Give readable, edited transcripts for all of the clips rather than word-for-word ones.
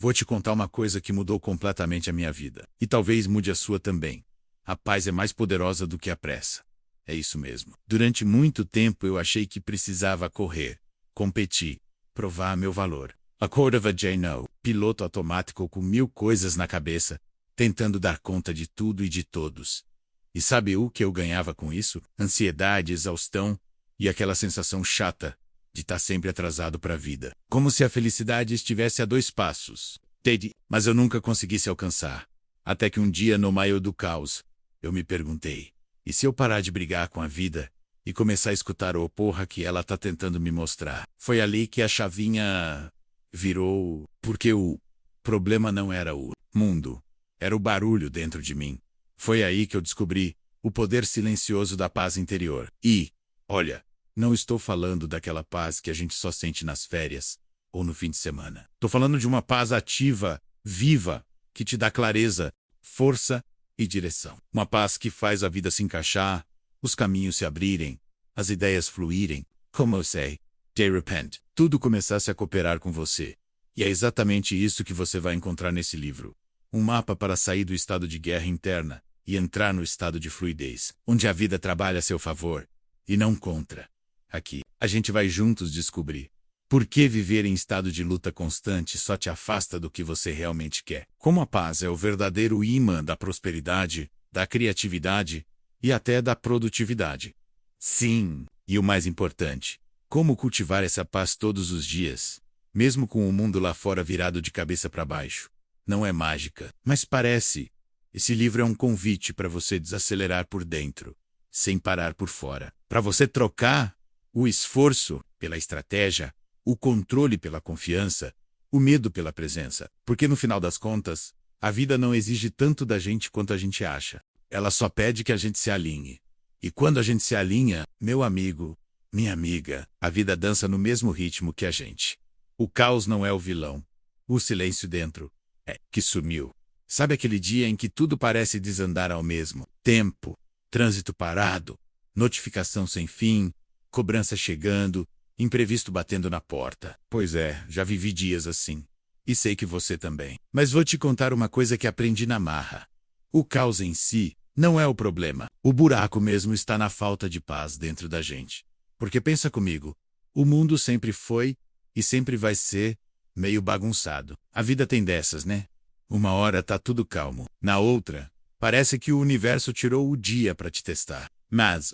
Vou te contar uma coisa que mudou completamente a minha vida. E talvez mude a sua também. A paz é mais poderosa do que a pressa. É isso mesmo. Durante muito tempo eu achei que precisava correr, competir, provar meu valor. Acordava Jane, piloto automático com 1000 coisas na cabeça, tentando dar conta de tudo e de todos. E sabe o que eu ganhava com isso? Ansiedade, exaustão e aquela sensação chata de estar sempre atrasado para a vida. Como se a felicidade estivesse a 2 passos. Teddy, mas eu nunca conseguisse alcançar. Até que um dia, no meio do caos, eu me perguntei, e se eu parar de brigar com a vida e começar a escutar o porra que ela tá tentando me mostrar? Foi ali que a chavinha virou, porque o problema não era o mundo, era o barulho dentro de mim. Foi aí que eu descobri o poder silencioso da paz interior. E, olha, não estou falando daquela paz que a gente só sente nas férias ou no fim de semana. Estou falando de uma paz ativa, viva, que te dá clareza, força e direção. Uma paz que faz a vida se encaixar, os caminhos se abrirem, as ideias fluírem, como eu sei, de repente, tudo começasse a cooperar com você. E é exatamente isso que você vai encontrar nesse livro. Um mapa para sair do estado de guerra interna e entrar no estado de fluidez, onde a vida trabalha a seu favor e não contra. Aqui, a gente vai juntos descobrir por que viver em estado de luta constante só te afasta do que você realmente quer. Como a paz é o verdadeiro imã da prosperidade, da criatividade e até da produtividade. Sim, e o mais importante, como cultivar essa paz todos os dias, mesmo com o mundo lá fora virado de cabeça para baixo. Não é mágica, mas parece. Esse livro é um convite para você desacelerar por dentro, sem parar por fora. Para você trocar o esforço pela estratégia, o controle pela confiança, o medo pela presença. Porque no final das contas, a vida não exige tanto da gente quanto a gente acha. Ela só pede que a gente se alinhe. E quando a gente se alinha, meu amigo, minha amiga, a vida dança no mesmo ritmo que a gente. O caos não é o vilão. O silêncio dentro é que sumiu. Sabe aquele dia em que tudo parece desandar ao mesmo tempo? Trânsito parado, notificação sem fim, cobrança chegando, imprevisto batendo na porta. Pois é, já vivi dias assim. E sei que você também. Mas vou te contar uma coisa que aprendi na marra. O caos em si não é o problema. O buraco mesmo está na falta de paz dentro da gente. Porque pensa comigo, o mundo sempre foi e sempre vai ser meio bagunçado. A vida tem dessas, né? Uma hora tá tudo calmo. Na outra, parece que o universo tirou o dia para te testar. Mas,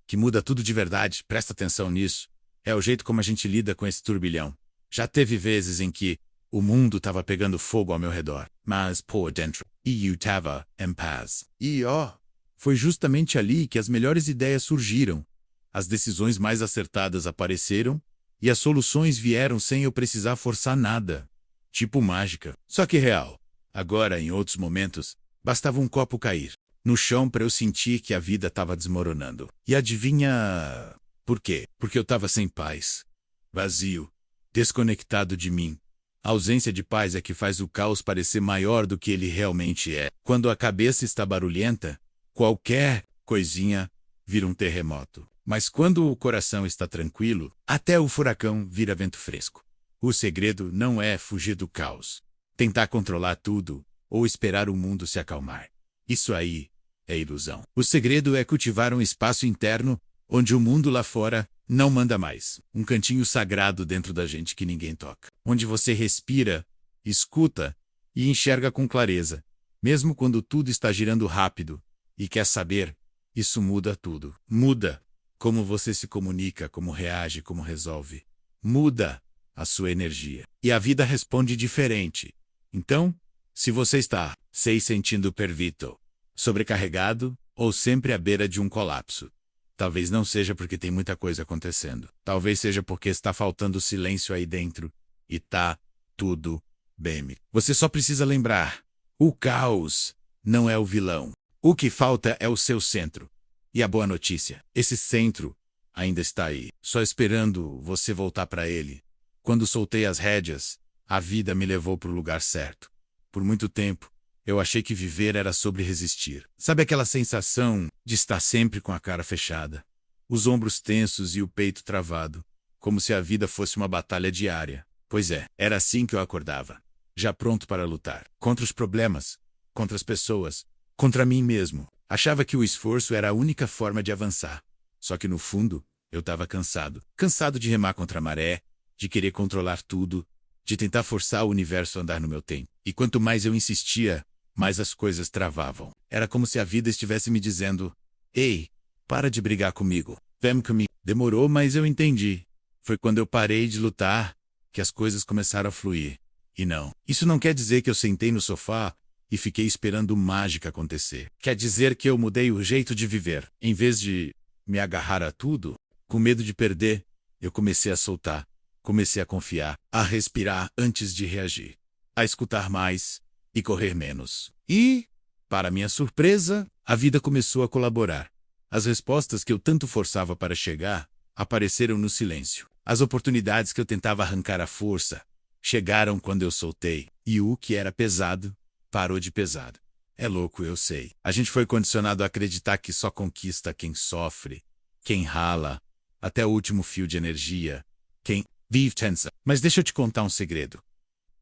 que muda tudo de verdade, presta atenção nisso, é o jeito como a gente lida com esse turbilhão. Já teve vezes em que o mundo tava pegando fogo ao meu redor, mas por dentro, e eu tava em paz. E foi justamente ali que as melhores ideias surgiram, as decisões mais acertadas apareceram, e as soluções vieram sem eu precisar forçar nada. Tipo mágica. Só que real. Agora, em outros momentos, bastava um copo cair no chão para eu sentir que a vida estava desmoronando. E adivinha por quê? Porque eu estava sem paz, vazio, desconectado de mim. A ausência de paz é que faz o caos parecer maior do que ele realmente é. Quando a cabeça está barulhenta, qualquer coisinha vira um terremoto. Mas quando o coração está tranquilo, até o furacão vira vento fresco. O segredo não é fugir do caos, tentar controlar tudo ou esperar o mundo se acalmar. Isso aí é ilusão. O segredo é cultivar um espaço interno onde o mundo lá fora não manda mais. Um cantinho sagrado dentro da gente que ninguém toca. Onde você respira, escuta e enxerga com clareza, mesmo quando tudo está girando rápido. E quer saber? Isso muda tudo. Muda como você se comunica, como reage, como resolve. Muda a sua energia. E a vida responde diferente. Então, se você está se sentindo perdido, sobrecarregado ou sempre à beira de um colapso, talvez não seja porque tem muita coisa acontecendo. Talvez seja porque está faltando silêncio aí dentro e tá tudo bem. Você só precisa lembrar, o caos não é o vilão. O que falta é o seu centro. E a boa notícia, esse centro ainda está aí, só esperando você voltar para ele. Quando soltei as rédeas, a vida me levou para o lugar certo. Por muito tempo, eu achei que viver era sobre resistir. Sabe aquela sensação de estar sempre com a cara fechada, os ombros tensos e o peito travado, como se a vida fosse uma batalha diária? Pois é, era assim que eu acordava. já pronto para lutar. Contra os problemas, contra as pessoas, contra mim mesmo. Achava que o esforço era a única forma de avançar. Só que no fundo, eu estava cansado. Cansado de remar contra a maré, de querer controlar tudo, de tentar forçar o universo a andar no meu tempo. E quanto mais eu insistia, mais as coisas travavam. Era como se a vida estivesse me dizendo: ei, para de brigar comigo. Vem comigo. Demorou, mas eu entendi. Foi quando eu parei de lutar que as coisas começaram a fluir. E não. Isso não quer dizer que eu sentei no sofá e fiquei esperando mágica acontecer. Quer dizer que eu mudei o jeito de viver. Em vez de me agarrar a tudo, com medo de perder, eu comecei a soltar. Comecei a confiar, a respirar antes de reagir, a escutar mais e correr menos. E, para minha surpresa, a vida começou a colaborar. As respostas que eu tanto forçava para chegar apareceram no silêncio. As oportunidades que eu tentava arrancar à força chegaram quando eu soltei. E o que era pesado, parou de pesado. É louco, eu sei. A gente foi condicionado a acreditar que só conquista quem sofre, quem rala, até o último fio de energia, quem vive tensa. Mas deixa eu te contar um segredo.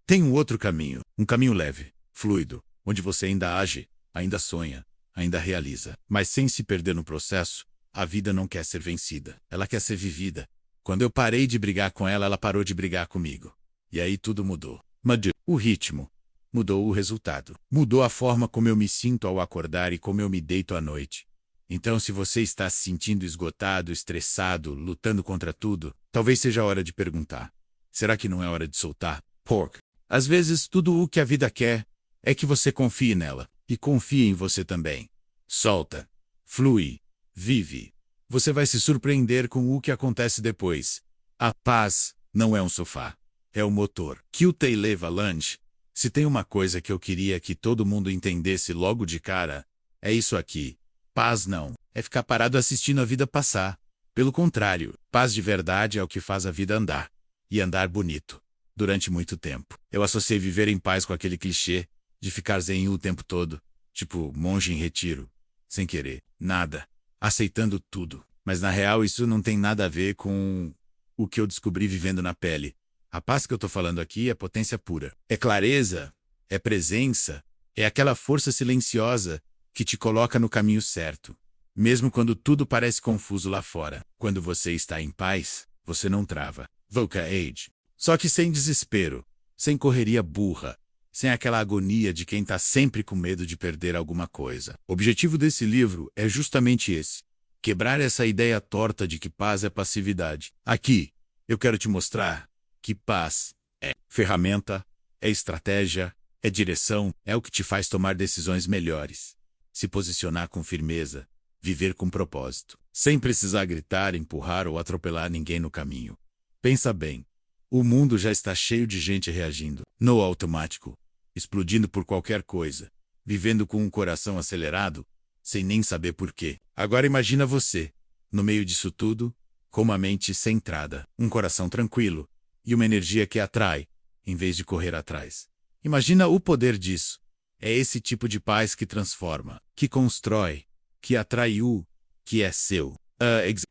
Tem um outro caminho, um caminho leve, fluido, onde você ainda age, ainda sonha, ainda realiza. Mas sem se perder no processo, a vida não quer ser vencida, ela quer ser vivida. Quando eu parei de brigar com ela, ela parou de brigar comigo. E aí tudo mudou. Mudou o ritmo, mudou o resultado, mudou a forma como eu me sinto ao acordar e como eu me deito à noite. Então, se você está se sentindo esgotado, estressado, lutando contra tudo, talvez seja a hora de perguntar: será que não é hora de soltar? Porque, às vezes, tudo o que a vida quer é que você confie nela, e confie em você também. Solta, flui, vive. Você vai se surpreender com o que acontece depois. A paz não é um sofá, é o motor. Kiltei leva lunch. Se tem uma coisa que eu queria que todo mundo entendesse logo de cara, é isso aqui. Paz não é ficar parado assistindo a vida passar. Pelo contrário, paz de verdade é o que faz a vida andar. E andar bonito. Durante muito tempo, eu associei viver em paz com aquele clichê de ficar zen o tempo todo, tipo monge em retiro, sem querer nada, aceitando tudo. Mas na real isso não tem nada a ver com o que eu descobri vivendo na pele. A paz que eu tô falando aqui é potência pura. É clareza, é presença, é aquela força silenciosa que te coloca no caminho certo. Mesmo quando tudo parece confuso lá fora. Quando você está em paz, você não trava. Voca Age. Só que sem desespero, sem correria burra, sem aquela agonia de quem tá sempre com medo de perder alguma coisa. O objetivo desse livro é justamente esse: quebrar essa ideia torta de que paz é passividade. Aqui, eu quero te mostrar que paz é ferramenta, é estratégia, é direção, é o que te faz tomar decisões melhores. Se posicionar com firmeza, viver com propósito, sem precisar gritar, empurrar ou atropelar ninguém no caminho. Pensa bem, o mundo já está cheio de gente reagindo, no automático, explodindo por qualquer coisa, vivendo com um coração acelerado, sem nem saber por quê. Agora imagina você, no meio disso tudo, com uma mente centrada, um coração tranquilo e uma energia que atrai, em vez de correr atrás. Imagina o poder disso. É esse tipo de paz que transforma, que constrói, que atrai o que é seu.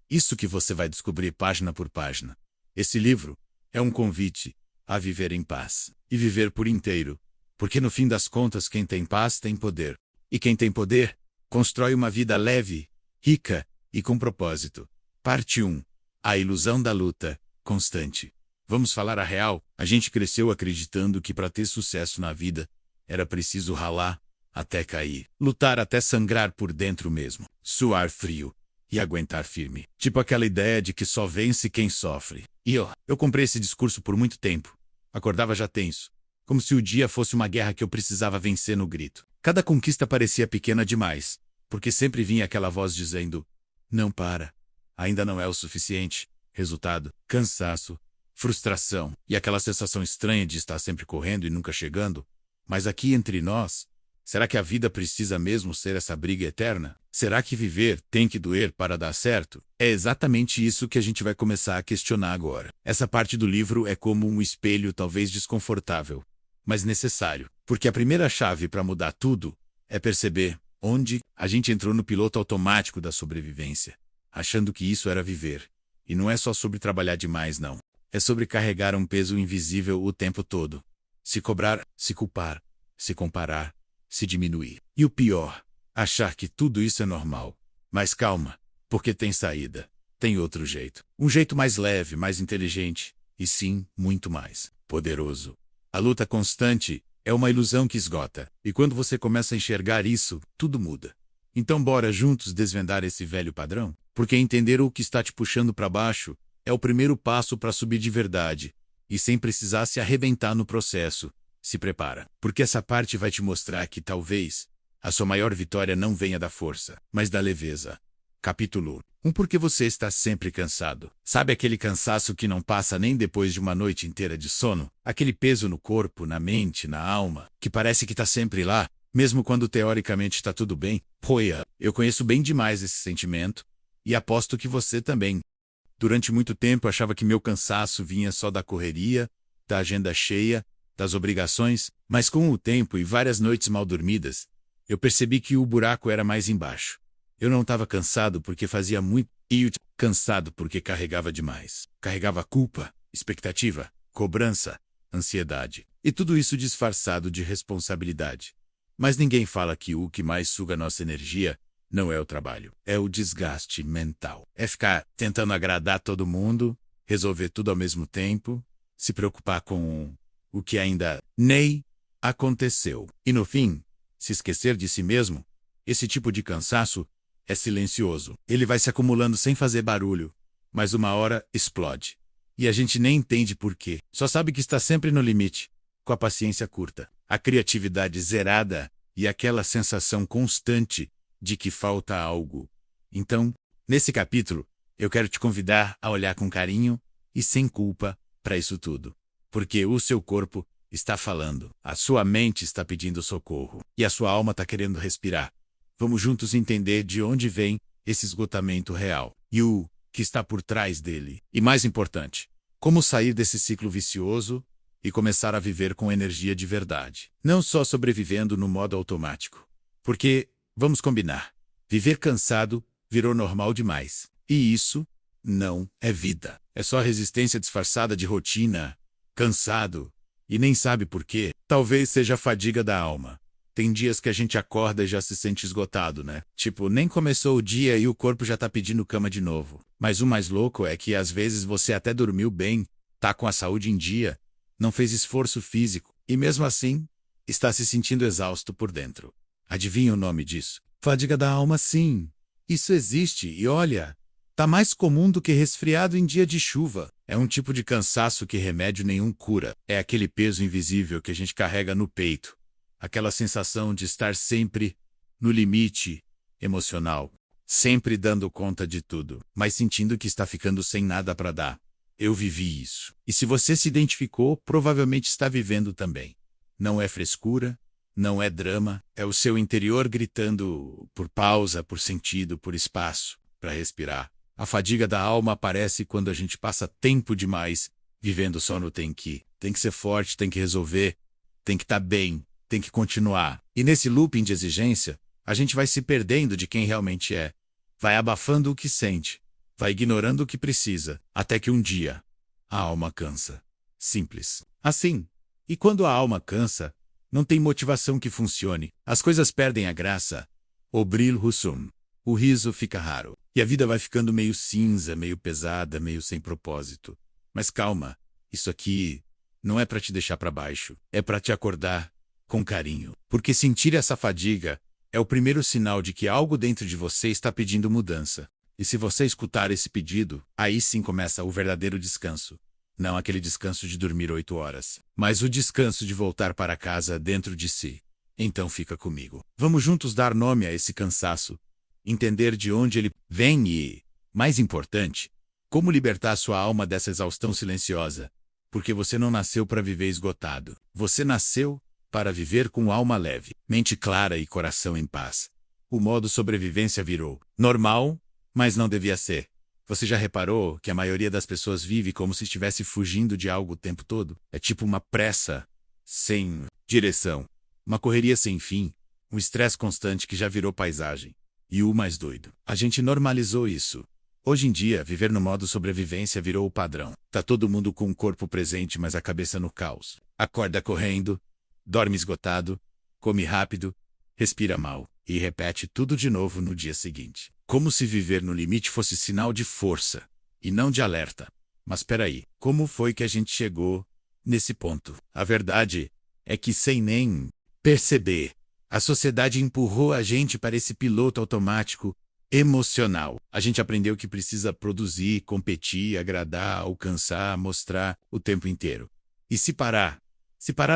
Isso que você vai descobrir página por página. Esse livro é um convite a viver em paz e viver por inteiro, porque no fim das contas quem tem paz tem poder. E quem tem poder, constrói uma vida leve, rica e com propósito. Parte 1. A ilusão da luta constante. Vamos falar a real? A gente cresceu acreditando que para ter sucesso na vida, era preciso ralar até cair, lutar até sangrar por dentro mesmo, suar frio e aguentar firme. Tipo aquela ideia de que só vence quem sofre. E eu comprei esse discurso por muito tempo. Acordava já tenso, como se o dia fosse uma guerra que eu precisava vencer no grito. Cada conquista parecia pequena demais, porque sempre vinha aquela voz dizendo: não para, ainda não é o suficiente. Resultado: cansaço, frustração e aquela sensação estranha de estar sempre correndo e nunca chegando. Mas aqui entre nós, será que a vida precisa mesmo ser essa briga eterna? Será que viver tem que doer para dar certo? É exatamente isso que a gente vai começar a questionar agora. Essa parte do livro é como um espelho talvez desconfortável, mas necessário. Porque a primeira chave para mudar tudo é perceber onde a gente entrou no piloto automático da sobrevivência, achando que isso era viver. E não é só sobre trabalhar demais, não. É sobre carregar um peso invisível o tempo todo. se cobrar, se culpar, se comparar, se diminuir. E o pior, achar que tudo isso é normal. Mas calma, porque tem saída. Tem outro jeito. Um jeito mais leve, mais inteligente e sim, muito mais poderoso. A luta constante é uma ilusão que esgota. E quando você começa a enxergar isso, tudo muda. Então bora juntos desvendar esse velho padrão? Porque entender o que está te puxando para baixo é o primeiro passo para subir de verdade. E sem precisar se arrebentar no processo. Se prepara. Porque essa parte vai te mostrar que talvez a sua maior vitória não venha da força, mas da leveza. Capítulo 1. Porque você está sempre cansado. Sabe aquele cansaço que não passa nem depois de uma noite inteira de sono? Aquele peso no corpo, na mente, na alma, que parece que está sempre lá, mesmo quando teoricamente está tudo bem? Poia, eu conheço bem demais esse sentimento, e aposto que você também. Durante muito tempo eu achava que meu cansaço vinha só da correria, da agenda cheia, das obrigações, mas com o tempo e várias noites mal dormidas, eu percebi que o buraco era mais embaixo. Eu não estava cansado porque fazia muito e cansado porque carregava demais. Carregava culpa, expectativa, cobrança, ansiedade. E tudo isso disfarçado de responsabilidade. Mas ninguém fala que o que mais suga nossa energia não é o trabalho. É o desgaste mental. É ficar tentando agradar todo mundo, resolver tudo ao mesmo tempo, se preocupar com o que ainda nem aconteceu. E no fim, se esquecer de si mesmo. Esse tipo de cansaço é silencioso. Ele vai se acumulando sem fazer barulho, mas uma hora explode. E a gente nem entende por quê. Só sabe que está sempre no limite, com a paciência curta, a criatividade zerada e aquela sensação constante de que falta algo. Então, nesse capítulo, eu quero te convidar a olhar com carinho e sem culpa para isso tudo. Porque o seu corpo está falando, a sua mente está pedindo socorro e a sua alma está querendo respirar. Vamos juntos entender de onde vem esse esgotamento real e o que está por trás dele. E mais importante, como sair desse ciclo vicioso e começar a viver com energia de verdade. Não só sobrevivendo no modo automático. Porque, vamos combinar, viver cansado virou normal demais. E isso não é vida. É só resistência disfarçada de rotina, cansado, e nem sabe por quê. Talvez seja a fadiga da alma. Tem dias que a gente acorda e já se sente esgotado, né? Tipo, nem começou o dia e o corpo já tá pedindo cama de novo. Mas o mais louco é que às vezes você até dormiu bem, tá com a saúde em dia, não fez esforço físico, e mesmo assim, está se sentindo exausto por dentro. Adivinha o nome disso? Fadiga da alma, sim. Isso existe e olha, tá mais comum do que resfriado em dia de chuva. É um tipo de cansaço que remédio nenhum cura. É aquele peso invisível que a gente carrega no peito. Aquela sensação de estar sempre no limite emocional, sempre dando conta de tudo, mas sentindo que está ficando sem nada para dar. Eu vivi isso. E se você se identificou, provavelmente está vivendo também. Não é frescura, não é drama, é o seu interior gritando por pausa, por sentido, por espaço, para respirar. A fadiga da alma aparece quando a gente passa tempo demais vivendo só no tem que. Tem que ser forte, tem que resolver, tem que estar bem. Tem que continuar. E nesse looping de exigência, a gente vai se perdendo de quem realmente é. Vai abafando o que sente. Vai ignorando o que precisa. Até que um dia, a alma cansa. Simples. Assim. E quando a alma cansa, não tem motivação que funcione. As coisas perdem a graça. O brilho sum. O riso fica raro. E a vida vai ficando meio cinza, meio pesada, meio sem propósito. Mas calma. Isso aqui não é para te deixar para baixo. É para te acordar. Com carinho. Porque sentir essa fadiga é o primeiro sinal de que algo dentro de você está pedindo mudança. E se você escutar esse pedido, aí sim começa o verdadeiro descanso. Não aquele descanso de dormir 8 horas, mas o descanso de voltar para casa dentro de si. Então fica comigo. Vamos juntos dar nome a esse cansaço, entender de onde ele vem e, mais importante, como libertar sua alma dessa exaustão silenciosa. Porque você não nasceu para viver esgotado. Você nasceu para viver com alma leve, mente clara e coração em paz. O modo sobrevivência virou normal, mas não devia ser. Você já reparou que a maioria das pessoas vive como se estivesse fugindo de algo o tempo todo? É tipo uma pressa sem direção, uma correria sem fim, um estresse constante que já virou paisagem. E o mais doido, a gente normalizou isso. Hoje em dia, viver no modo sobrevivência virou o padrão. Tá todo mundo com o corpo presente, mas a cabeça no caos. Acorda correndo, dorme esgotado, come rápido, respira mal e repete tudo de novo no dia seguinte. Como se viver no limite fosse sinal de força e não de alerta. Mas peraí, como foi que a gente chegou nesse ponto? A verdade é que, sem nem perceber, a sociedade empurrou a gente para esse piloto automático emocional. A gente aprendeu que precisa produzir, competir, agradar, alcançar, mostrar o tempo inteiro. E se parar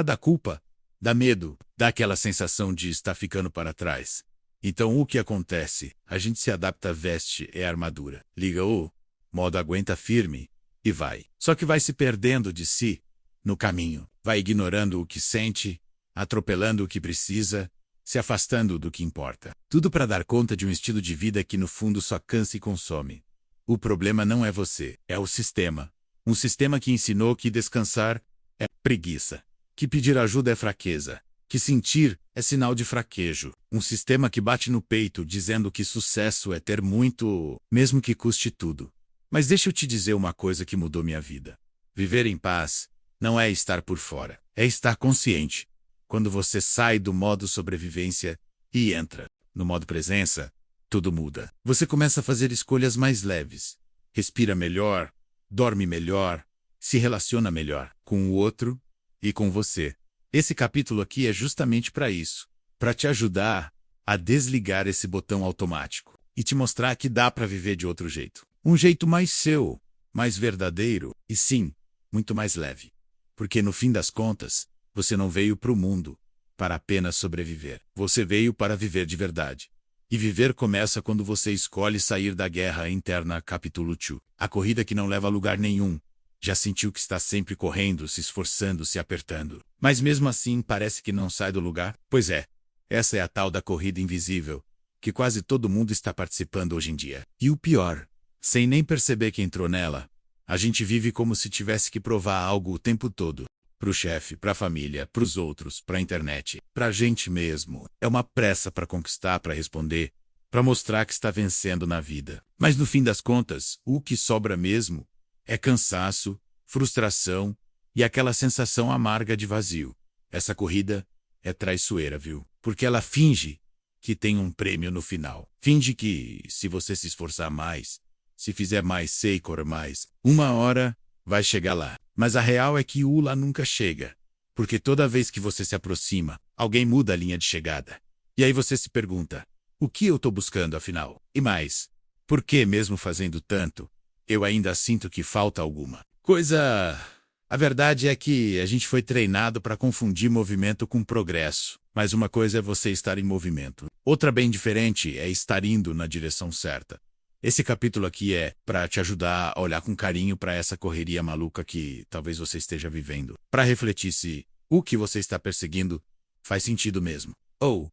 dá culpa, dá medo, dá aquela sensação de estar ficando para trás. Então o que acontece? A gente se adapta, veste a armadura, liga o modo aguenta firme e vai. Só que vai se perdendo de si no caminho. Vai ignorando o que sente, atropelando o que precisa, se afastando do que importa. Tudo para dar conta de um estilo de vida que no fundo só cansa e consome. O problema não é você, é o sistema. Um sistema que ensinou que descansar é preguiça, que pedir ajuda é fraqueza, que sentir é sinal de fraquejo. Um sistema que bate no peito dizendo que sucesso é ter muito, mesmo que custe tudo. Mas deixa eu te dizer uma coisa que mudou minha vida. Viver em paz não é estar por fora, é estar consciente. Quando você sai do modo sobrevivência e entra no modo presença, tudo muda. Você começa a fazer escolhas mais leves, respira melhor, dorme melhor, se relaciona melhor com o outro e com você. Esse capítulo aqui é justamente para isso, para te ajudar a desligar esse botão automático e te mostrar que dá para viver de outro jeito. Um jeito mais seu, mais verdadeiro e sim, muito mais leve. Porque no fim das contas, você não veio para o mundo para apenas sobreviver. Você veio para viver de verdade. E viver começa quando você escolhe sair da guerra interna. Capítulo 2. A corrida que não leva a lugar nenhum. Já sentiu que está sempre correndo, se esforçando, se apertando. Mas mesmo assim parece que não sai do lugar? Pois é. Essa é a tal da corrida invisível, que quase todo mundo está participando hoje em dia. E o pior, sem nem perceber que entrou nela, a gente vive como se tivesse que provar algo o tempo todo. Pro chefe, pra família, pros outros, pra internet, pra gente mesmo. É uma pressa pra conquistar, pra responder, pra mostrar que está vencendo na vida. Mas no fim das contas, o que sobra mesmo é cansaço, frustração e aquela sensação amarga de vazio. Essa corrida é traiçoeira, viu? Porque ela finge que tem um prêmio no final. Finge que, se você se esforçar mais, se fizer mais, sei correr mais, uma hora vai chegar lá. Mas a real é que o lá nunca chega. Porque toda vez que você se aproxima, alguém muda a linha de chegada. E aí você se pergunta, o que eu tô buscando afinal? E mais, por que mesmo fazendo tanto, eu ainda sinto que falta alguma coisa? A verdade é que a gente foi treinado para confundir movimento com progresso. Mas uma coisa é você estar em movimento. Outra bem diferente é estar indo na direção certa. Esse capítulo aqui é para te ajudar a olhar com carinho para essa correria maluca que talvez você esteja vivendo. Para refletir se o que você está perseguindo faz sentido mesmo. Ou,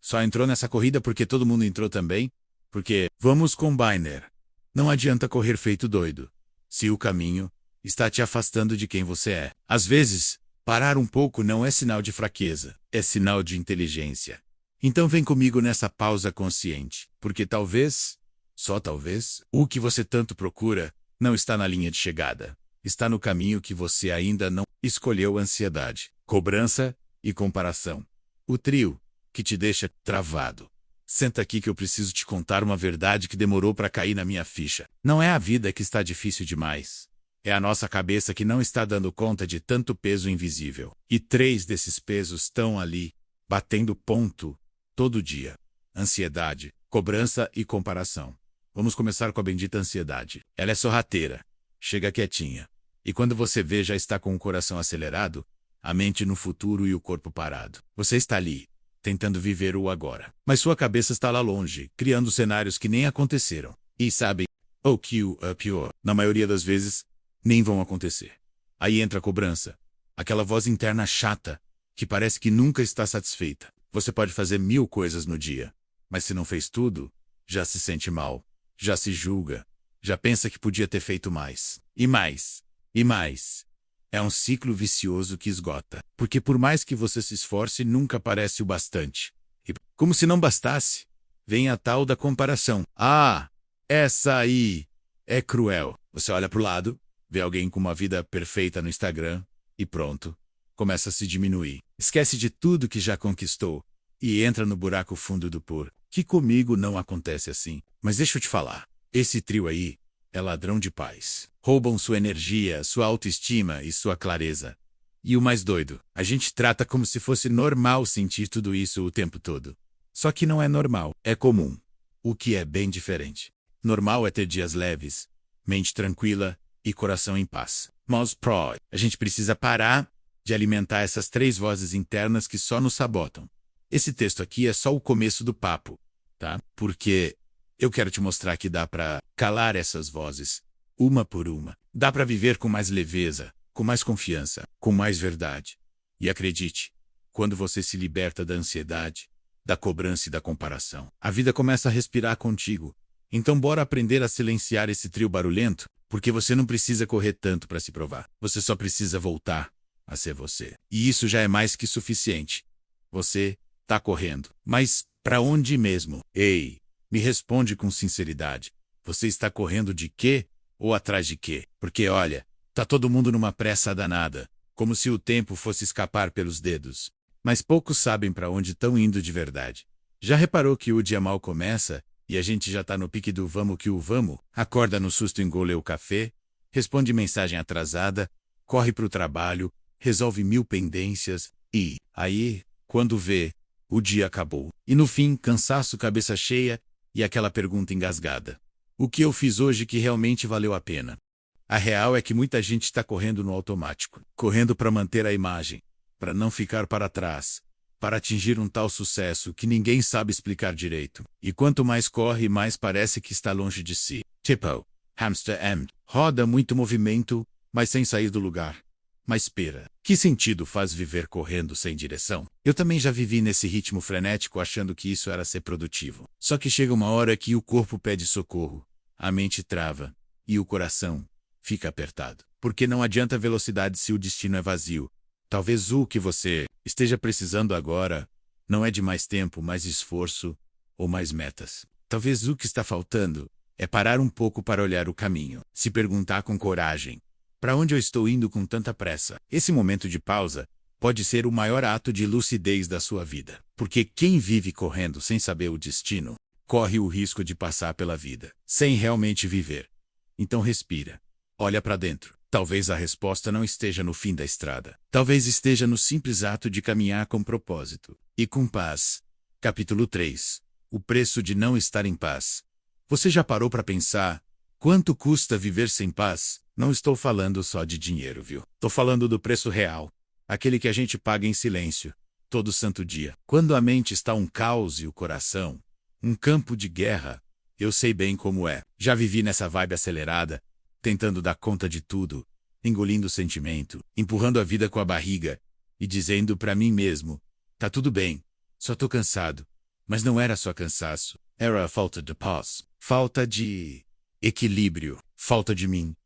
só entrou nessa corrida porque todo mundo entrou também? Porque, vamos combiner. Não adianta correr feito doido, se o caminho está te afastando de quem você é. Às vezes, parar um pouco não é sinal de fraqueza, é sinal de inteligência. Então vem comigo nessa pausa consciente, porque talvez, só talvez, o que você tanto procura não está na linha de chegada. Está no caminho que você ainda não escolheu. Ansiedade, cobrança e comparação. O trio que te deixa travado. Senta aqui que eu preciso te contar uma verdade que demorou para cair na minha ficha. Não é a vida que está difícil demais. É a nossa cabeça que não está dando conta de tanto peso invisível. E 3 desses pesos estão ali, batendo ponto, todo dia. Ansiedade, cobrança e comparação. Vamos começar com a bendita ansiedade. Ela é sorrateira. Chega quietinha. E quando você vê, já está com o coração acelerado, a mente no futuro e o corpo parado. Você está ali, tentando viver o agora. Mas sua cabeça está lá longe, criando cenários que nem aconteceram. E sabe, o que é pior, na maioria das vezes, nem vão acontecer. Aí entra a cobrança. Aquela voz interna chata, que parece que nunca está satisfeita. Você pode fazer 1000 coisas no dia, mas se não fez tudo, já se sente mal. Já se julga, já pensa que podia ter feito mais. E mais. E mais. É um ciclo vicioso que esgota. Porque por mais que você se esforce, nunca parece o bastante. E como se não bastasse, vem a tal da comparação. Ah, Essa aí é cruel. Você olha pro lado, vê alguém com uma vida perfeita no Instagram e pronto, começa a se diminuir. Esquece de tudo que já conquistou e entra no buraco fundo do por. Que comigo não acontece assim. Mas deixa eu te falar, esse trio aí é ladrão de paz. Roubam sua energia, sua autoestima e sua clareza. E o mais doido, a gente trata como se fosse normal sentir tudo isso o tempo todo. Só que não é normal, é comum. O que é bem diferente. Normal é ter dias leves, mente tranquila e coração em paz. Mas a gente precisa parar de alimentar essas três vozes internas que só nos sabotam. Esse texto aqui é só o começo do papo, tá? Porque eu quero te mostrar que dá pra calar essas vozes, uma por uma. Dá pra viver com mais leveza, com mais confiança, com mais verdade. E acredite, quando você se liberta da ansiedade, da cobrança e da comparação, a vida começa a respirar contigo. Então bora aprender a silenciar esse trio barulhento, porque você não precisa correr tanto para se provar. Você só precisa voltar a ser você. E isso já é mais que suficiente. Você tá correndo. Mas para onde mesmo? Ei, me responde com sinceridade. Você está correndo de quê ou atrás de quê? Porque olha, tá todo mundo numa pressa danada, como se o tempo fosse escapar pelos dedos. Mas poucos sabem para onde estão indo de verdade. Já reparou que o dia mal começa e a gente já tá no pique do vamos que o vamos? Acorda no susto, engole o café, responde mensagem atrasada, corre pro trabalho, resolve 1000 pendências e, aí, quando vê, o dia acabou. E no fim, cansaço, cabeça cheia e aquela pergunta engasgada. O que eu fiz hoje que realmente valeu a pena? A real é que muita gente está correndo no automático, correndo para manter a imagem, para não ficar para trás, para atingir um tal sucesso que ninguém sabe explicar direito. E quanto mais corre, mais parece que está longe de si. Tipo, hamster roda muito movimento, mas sem sair do lugar. Mas espera, que sentido faz viver correndo sem direção? Eu também já vivi nesse ritmo frenético achando que isso era ser produtivo. Só que chega uma hora que o corpo pede socorro, a mente trava e o coração fica apertado. Porque não adianta velocidade se o destino é vazio. Talvez o que você esteja precisando agora não é de mais tempo, mais esforço ou mais metas. Talvez o que está faltando é parar um pouco para olhar o caminho, se perguntar com coragem: para onde eu estou indo com tanta pressa? Esse momento de pausa pode ser o maior ato de lucidez da sua vida. Porque quem vive correndo sem saber o destino, corre o risco de passar pela vida sem realmente viver. Então respira. Olha para dentro. Talvez a resposta não esteja no fim da estrada. Talvez esteja no simples ato de caminhar com propósito e com paz. Capítulo 3. O preço de não estar em paz. Você já parou para pensar quanto custa viver sem paz? Não estou falando só de dinheiro, viu? Estou falando do preço real. Aquele que a gente paga em silêncio, todo santo dia. Quando a mente está um caos e o coração um campo de guerra. Eu sei bem como é. Já vivi nessa vibe acelerada, tentando dar conta de tudo, engolindo o sentimento, empurrando a vida com a barriga e dizendo pra mim mesmo: tá tudo bem, só tô cansado. Mas não era só cansaço, era a falta de paz, falta de equilíbrio, falta de mim.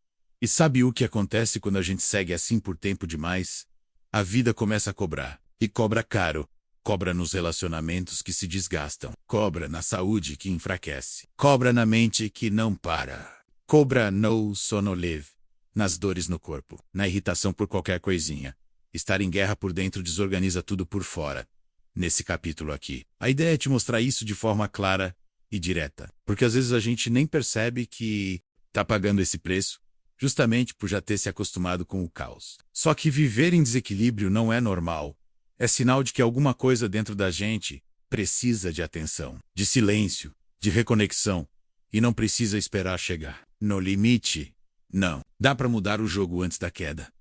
E sabe o que acontece quando a gente segue assim por tempo demais? A vida começa a cobrar, e cobra caro. Cobra nos relacionamentos que se desgastam, cobra na saúde que enfraquece, cobra na mente que não para. Cobra no sono leve, nas dores no corpo, na irritação por qualquer coisinha. Estar em guerra por dentro desorganiza tudo por fora. Nesse capítulo aqui, a ideia é te mostrar isso de forma clara e direta. Porque às vezes a gente nem percebe que tá pagando esse preço, justamente por já ter se acostumado com o caos. Só que viver em desequilíbrio não é normal. É sinal de que alguma coisa dentro da gente precisa de atenção, de silêncio, de reconexão. E não precisa esperar chegar no limite. Não. Dá para mudar o jogo antes da queda.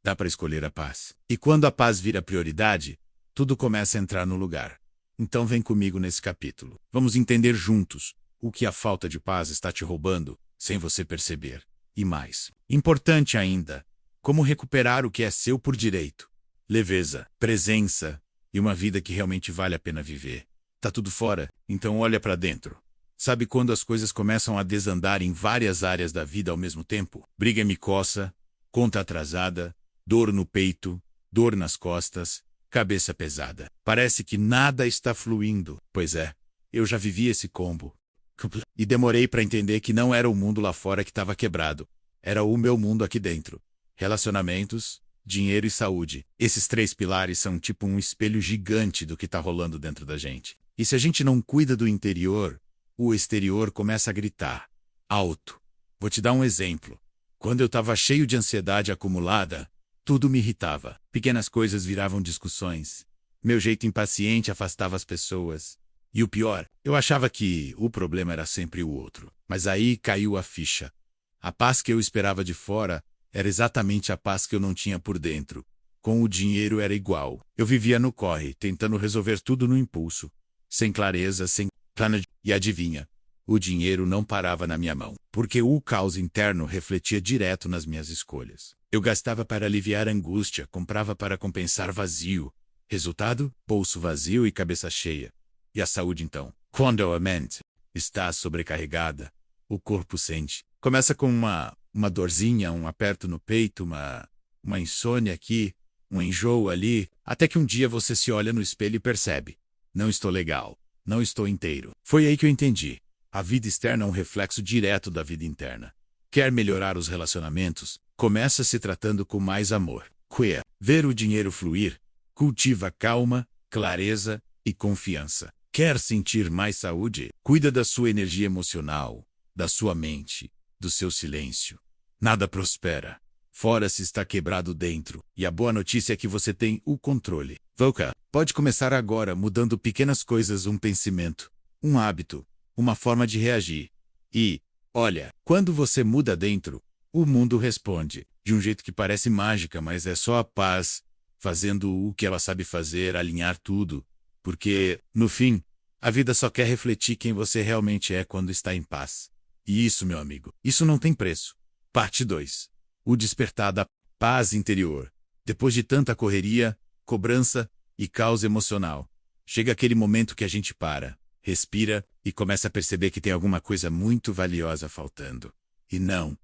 Dá para escolher a paz. E quando a paz vira prioridade, tudo começa a entrar no lugar. Então vem comigo nesse capítulo. Vamos entender juntos o que a falta de paz está te roubando, sem você perceber. E mais, importante ainda, como recuperar o que é seu por direito. Leveza, presença e uma vida que realmente vale a pena viver. Tá tudo fora, então olha para dentro. Sabe quando as coisas começam a desandar em várias áreas da vida ao mesmo tempo? Briga me coça, conta atrasada, dor no peito, dor nas costas, cabeça pesada. Parece que nada está fluindo. Pois é, eu já vivi esse combo. E demorei para entender que não era o mundo lá fora que estava quebrado. Era o meu mundo aqui dentro. Relacionamentos, dinheiro e saúde. Esses três pilares são tipo um espelho gigante do que está rolando dentro da gente. E se a gente não cuida do interior, o exterior começa a gritar alto. Vou te dar um exemplo. Quando eu estava cheio de ansiedade acumulada, tudo me irritava. Pequenas coisas viravam discussões. Meu jeito impaciente afastava as pessoas. E o pior, eu achava que o problema era sempre o outro. Mas aí caiu a ficha. A paz que eu esperava de fora era exatamente a paz que eu não tinha por dentro. Com o dinheiro era igual. Eu vivia no corre, tentando resolver tudo no impulso. Sem clareza, sem plano. E adivinha? O dinheiro não parava na minha mão, porque o caos interno refletia direto nas minhas escolhas. Eu gastava para aliviar a angústia, comprava para compensar vazio. Resultado? Bolso vazio e cabeça cheia. E a saúde então? Quando a mente está sobrecarregada, o corpo sente. Começa com uma dorzinha, um aperto no peito, uma insônia aqui, um enjoo ali, até que um dia você se olha no espelho e percebe: não estou legal, não estou inteiro. Foi aí que eu entendi. A vida externa é um reflexo direto da vida interna. Quer melhorar os relacionamentos? Começa se tratando com mais amor. Quer ver o dinheiro fluir? Cultiva calma, clareza e confiança. Quer sentir mais saúde? Cuida da sua energia emocional, da sua mente, do seu silêncio. Nada prospera. Fora se está quebrado dentro. E a boa notícia é que você tem o controle. Volca, pode começar agora mudando pequenas coisas, um pensamento, um hábito, uma forma de reagir. E, olha, quando você muda dentro, o mundo responde. De um jeito que parece mágica, mas é só a paz, fazendo o que ela sabe fazer, alinhar tudo. Porque, no fim, a vida só quer refletir quem você realmente é quando está em paz. E isso, meu amigo, isso não tem preço. Parte 2. O despertar da paz interior. Depois de tanta correria, cobrança e caos emocional, chega aquele momento que a gente para, respira e começa a perceber que tem alguma coisa muito valiosa faltando. E não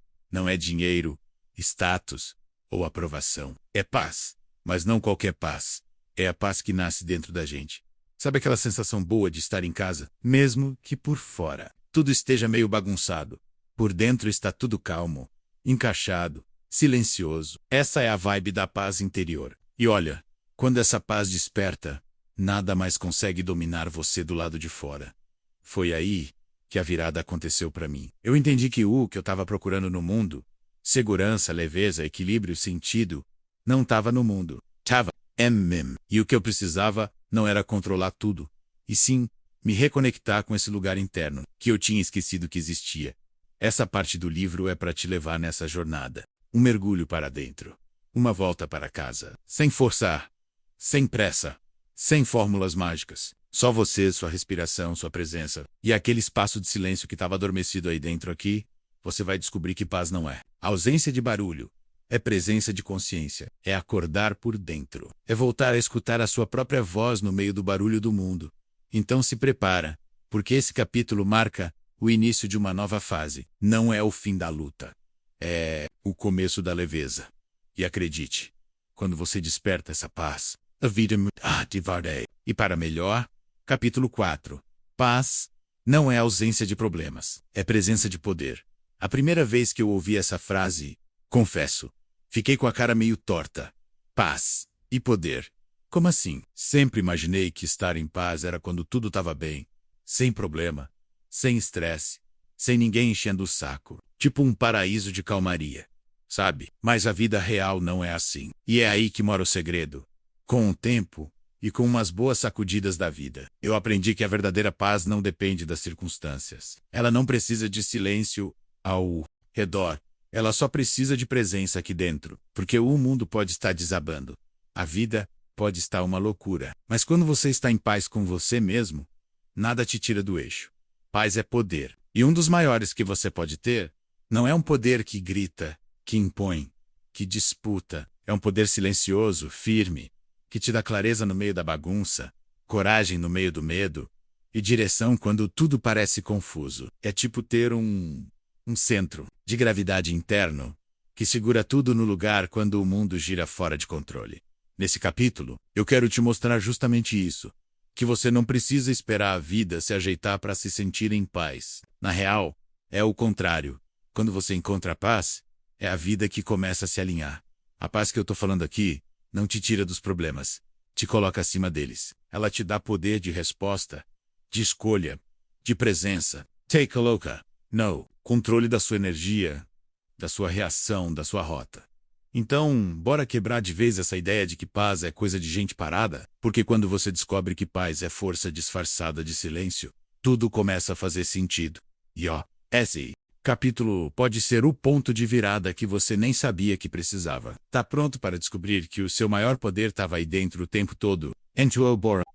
é dinheiro, status ou aprovação. É paz, mas não qualquer paz. É a paz que nasce dentro da gente. Sabe aquela sensação boa de estar em casa, mesmo que por fora tudo esteja meio bagunçado? Por dentro está tudo calmo, encaixado, silencioso. Essa é a vibe da paz interior. E olha, quando essa paz desperta, nada mais consegue dominar você do lado de fora. Foi aí que a virada aconteceu para mim. Eu entendi que o que eu estava procurando no mundo, segurança, leveza, equilíbrio, sentido, não estava no mundo. Estava em mim. E o que eu precisava não era controlar tudo, e sim me reconectar com esse lugar interno, que eu tinha esquecido que existia. Essa parte do livro é para te levar nessa jornada. Um mergulho para dentro. Uma volta para casa. Sem forçar. Sem pressa. Sem fórmulas mágicas. Só você, sua respiração, sua presença. E aquele espaço de silêncio que estava adormecido aí dentro aqui, você vai descobrir que paz não é. A ausência de barulho. É presença de consciência. É acordar por dentro. É voltar a escutar a sua própria voz no meio do barulho do mundo. Então se prepara, porque esse capítulo marca o início de uma nova fase. Não é o fim da luta. É o começo da leveza. E acredite, quando você desperta essa paz, a vida muda de verdade. E para melhor, capítulo 4. Paz não é ausência de problemas, é presença de poder. A primeira vez que eu ouvi essa frase, confesso, fiquei com a cara meio torta. Paz e poder. Como assim? Sempre imaginei que estar em paz era quando tudo estava bem, sem problema, sem estresse, sem ninguém enchendo o saco. Tipo um paraíso de calmaria. Sabe? Mas a vida real não é assim. E é aí que mora o segredo. Com o tempo, e com umas boas sacudidas da vida, eu aprendi que a verdadeira paz não depende das circunstâncias. Ela não precisa de silêncio ao redor. Ela só precisa de presença aqui dentro. Porque o mundo pode estar desabando. A vida pode estar uma loucura. Mas quando você está em paz com você mesmo, nada te tira do eixo. Paz é poder. E um dos maiores que você pode ter, não é um poder que grita, que impõe, que disputa. É um poder silencioso, firme, que te dá clareza no meio da bagunça, coragem no meio do medo, e direção quando tudo parece confuso. É tipo ter um centro de gravidade interno que segura tudo no lugar quando o mundo gira fora de controle. Nesse capítulo, eu quero te mostrar justamente isso, que você não precisa esperar a vida se ajeitar para se sentir em paz. Na real, é o contrário. Quando você encontra a paz, é a vida que começa a se alinhar. A paz que eu tô falando aqui não te tira dos problemas, te coloca acima deles. Ela te dá poder de resposta, de escolha, de presença. Take a look. No, controle da sua energia, da sua reação, da sua rota. Então, bora quebrar de vez essa ideia de que paz é coisa de gente parada, porque quando você descobre que paz é força disfarçada de silêncio, tudo começa a fazer sentido. E ó, esse capítulo pode ser o ponto de virada que você nem sabia que precisava. Tá pronto para descobrir que o seu maior poder estava aí dentro o tempo todo?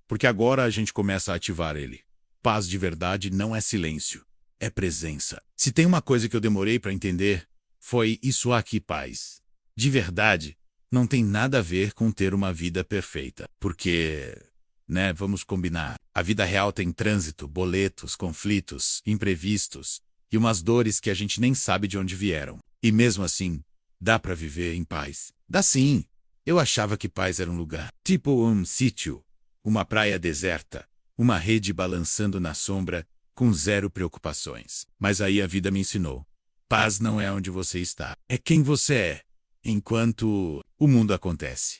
Porque agora a gente começa a ativar ele. Paz de verdade não é silêncio, é presença. Se tem uma coisa que eu demorei para entender, foi isso aqui, paz. De verdade, não tem nada a ver com ter uma vida perfeita. Porque, vamos combinar. A vida real tem trânsito, boletos, conflitos, imprevistos e umas dores que a gente nem sabe de onde vieram. E mesmo assim, dá pra viver em paz. Dá sim. Eu achava que paz era um lugar, tipo um sítio, uma praia deserta, uma rede balançando na sombra, com zero preocupações. Mas aí a vida me ensinou. Paz não é onde você está, é quem você é, enquanto o mundo acontece.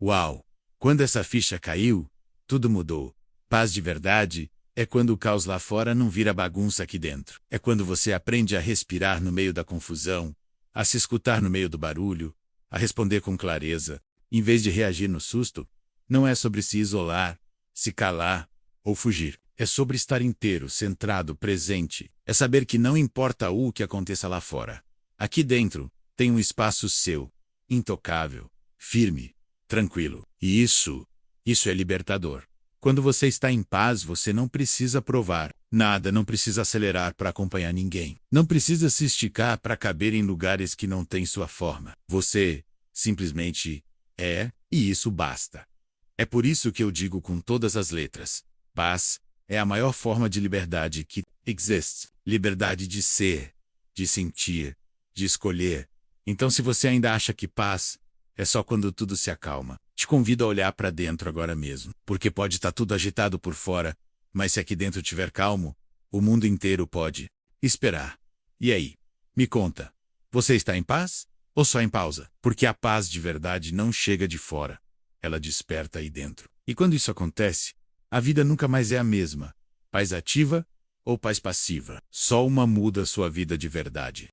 Uau! Quando essa ficha caiu, tudo mudou. Paz de verdade é quando o caos lá fora não vira bagunça aqui dentro. É quando você aprende a respirar no meio da confusão, a se escutar no meio do barulho, a responder com clareza, em vez de reagir no susto. Não é sobre se isolar, se calar ou fugir. É sobre estar inteiro, centrado, presente. É saber que não importa o que aconteça lá fora. Aqui dentro tem um espaço seu, intocável, firme, tranquilo. E isso é libertador. Quando você está em paz, você não precisa provar nada, não precisa acelerar para acompanhar ninguém. Não precisa se esticar para caber em lugares que não têm sua forma. Você simplesmente é, e isso basta. É por isso que eu digo com todas as letras: paz é a maior forma de liberdade que existe. Liberdade de ser, de sentir, de escolher. Então, se você ainda acha que paz é só quando tudo se acalma, te convido a olhar para dentro agora mesmo. Porque pode estar tudo agitado por fora, mas se aqui dentro estiver calmo, o mundo inteiro pode esperar. E aí? Me conta. Você está em paz ou só em pausa? Porque a paz de verdade não chega de fora. Ela desperta aí dentro. E quando isso acontece, a vida nunca mais é a mesma. Paz ativa ou paz passiva. Só uma muda sua vida de verdade.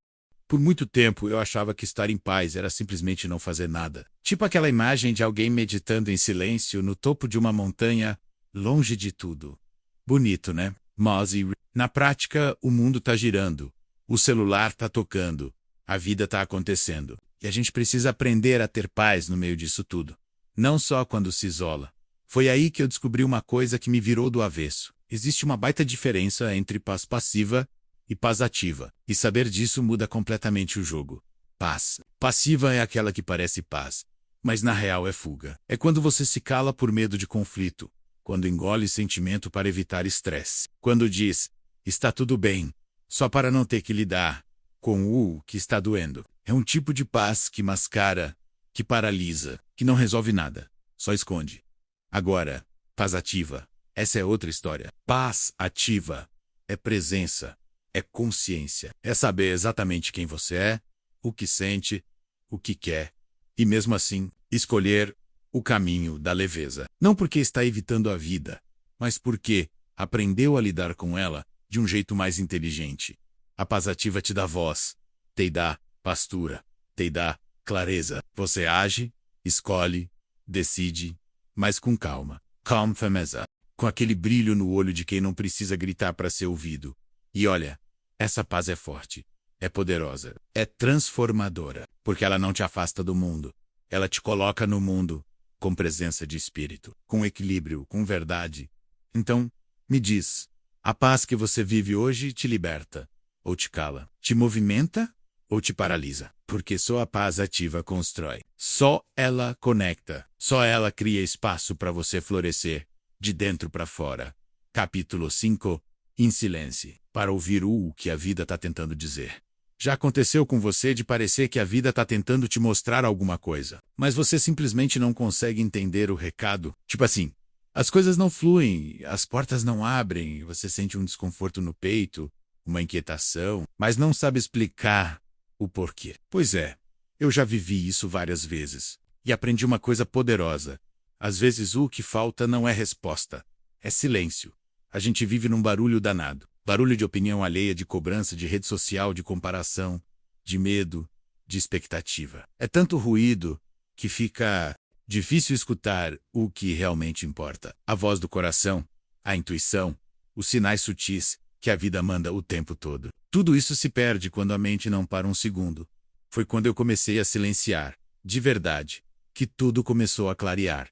Por muito tempo eu achava que estar em paz era simplesmente não fazer nada. Tipo aquela imagem de alguém meditando em silêncio no topo de uma montanha, longe de tudo. Bonito, né? Mas na prática, o mundo tá girando. O celular tá tocando. A vida tá acontecendo. E a gente precisa aprender a ter paz no meio disso tudo. Não só quando se isola. Foi aí que eu descobri uma coisa que me virou do avesso. Existe uma baita diferença entre paz passiva e paz ativa. E saber disso muda completamente o jogo. Paz passiva é aquela que parece paz, mas na real é fuga. É quando você se cala por medo de conflito, quando engole sentimento para evitar estresse, quando diz, está tudo bem, só para não ter que lidar com o que está doendo. É um tipo de paz que mascara, que paralisa, que não resolve nada, só esconde. Agora, paz ativa. Essa é outra história. Paz ativa é presença. É consciência. É saber exatamente quem você é, o que sente, o que quer. E mesmo assim, escolher o caminho da leveza. Não porque está evitando a vida, mas porque aprendeu a lidar com ela de um jeito mais inteligente. A paz ativa te dá voz, te dá pastura, te dá clareza. Você age, escolhe, decide, mas com calma. Calma, firmeza. Com aquele brilho no olho de quem não precisa gritar para ser ouvido. E olha, essa paz é forte, é poderosa, é transformadora, porque ela não te afasta do mundo. Ela te coloca no mundo, com presença de espírito, com equilíbrio, com verdade. Então, me diz, a paz que você vive hoje te liberta, ou te cala? Te movimenta, ou te paralisa? Porque só a paz ativa constrói. Só ela conecta, só ela cria espaço para você florescer, de dentro para fora. Capítulo 5. Em silêncio, para ouvir o que a vida está tentando dizer. Já aconteceu com você de parecer que a vida está tentando te mostrar alguma coisa, mas você simplesmente não consegue entender o recado? Tipo assim, As coisas não fluem, as portas não abrem, você sente um desconforto no peito, uma inquietação, mas não sabe explicar o porquê. Pois é, eu já vivi isso várias vezes e aprendi uma coisa poderosa. Às vezes o que falta não é resposta, é silêncio. A gente vive num barulho danado. Barulho de opinião alheia, de cobrança, de rede social, de comparação, de medo, de expectativa. É tanto ruído que fica difícil escutar o que realmente importa. A voz do coração, a intuição, os sinais sutis que a vida manda o tempo todo. Tudo isso se perde quando a mente não para um segundo. Foi quando eu comecei a silenciar, de verdade, que tudo começou a clarear.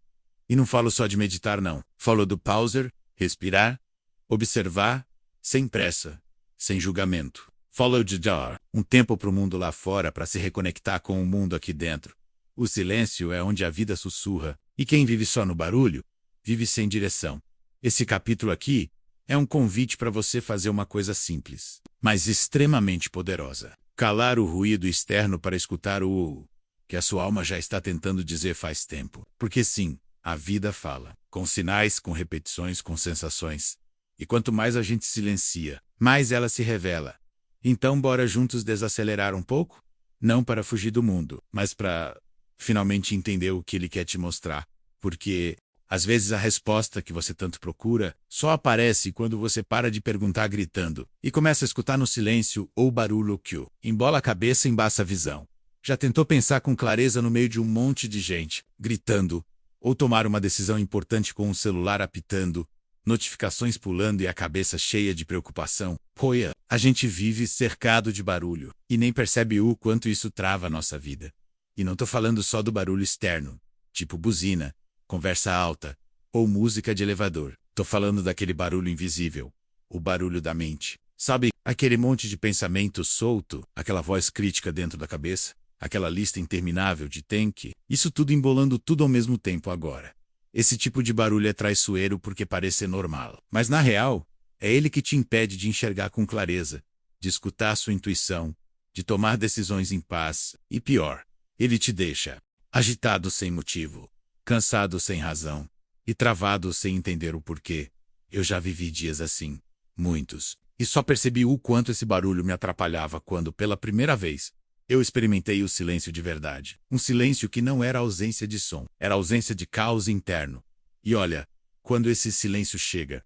E não falo só de meditar, não. Falo do pauser, respirar, observar, sem pressa, sem julgamento. Follow the door, um tempo para o mundo lá fora para se reconectar com o mundo aqui dentro. O silêncio é onde a vida sussurra, e quem vive só no barulho, vive sem direção. Esse capítulo aqui é um convite para você fazer uma coisa simples, mas extremamente poderosa. Calar o ruído externo para escutar o que a sua alma já está tentando dizer faz tempo. Porque sim, a vida fala, com sinais, com repetições, com sensações. E quanto mais a gente silencia, mais ela se revela. Então bora juntos desacelerar um pouco? Não para fugir do mundo, mas para finalmente entender o que ele quer te mostrar. Porque, às vezes, a resposta que você tanto procura só aparece quando você para de perguntar gritando e começa a escutar no silêncio ou barulho que embola a cabeça e embaça a visão. Já tentou pensar com clareza no meio de um monte de gente, gritando, ou tomar uma decisão importante com o celular apitando, notificações pulando e a cabeça cheia de preocupação? Poia, a gente vive cercado de barulho e nem percebe o quanto isso trava a nossa vida. E não tô falando só do barulho externo, tipo buzina, conversa alta ou música de elevador. Tô falando daquele barulho invisível, o barulho da mente. Sabe, aquele monte de pensamento solto, aquela voz crítica dentro da cabeça, aquela lista interminável de tem que, isso tudo embolando tudo ao mesmo tempo agora. Esse tipo de barulho é traiçoeiro porque parece normal, mas na real, é ele que te impede de enxergar com clareza, de escutar sua intuição, de tomar decisões em paz, e pior, ele te deixa agitado sem motivo, cansado sem razão e travado sem entender o porquê. Eu já vivi dias assim, muitos, e só percebi o quanto esse barulho me atrapalhava quando, pela primeira vez, eu experimentei o silêncio de verdade. Um silêncio que não era ausência de som, era ausência de caos interno. E olha, quando esse silêncio chega,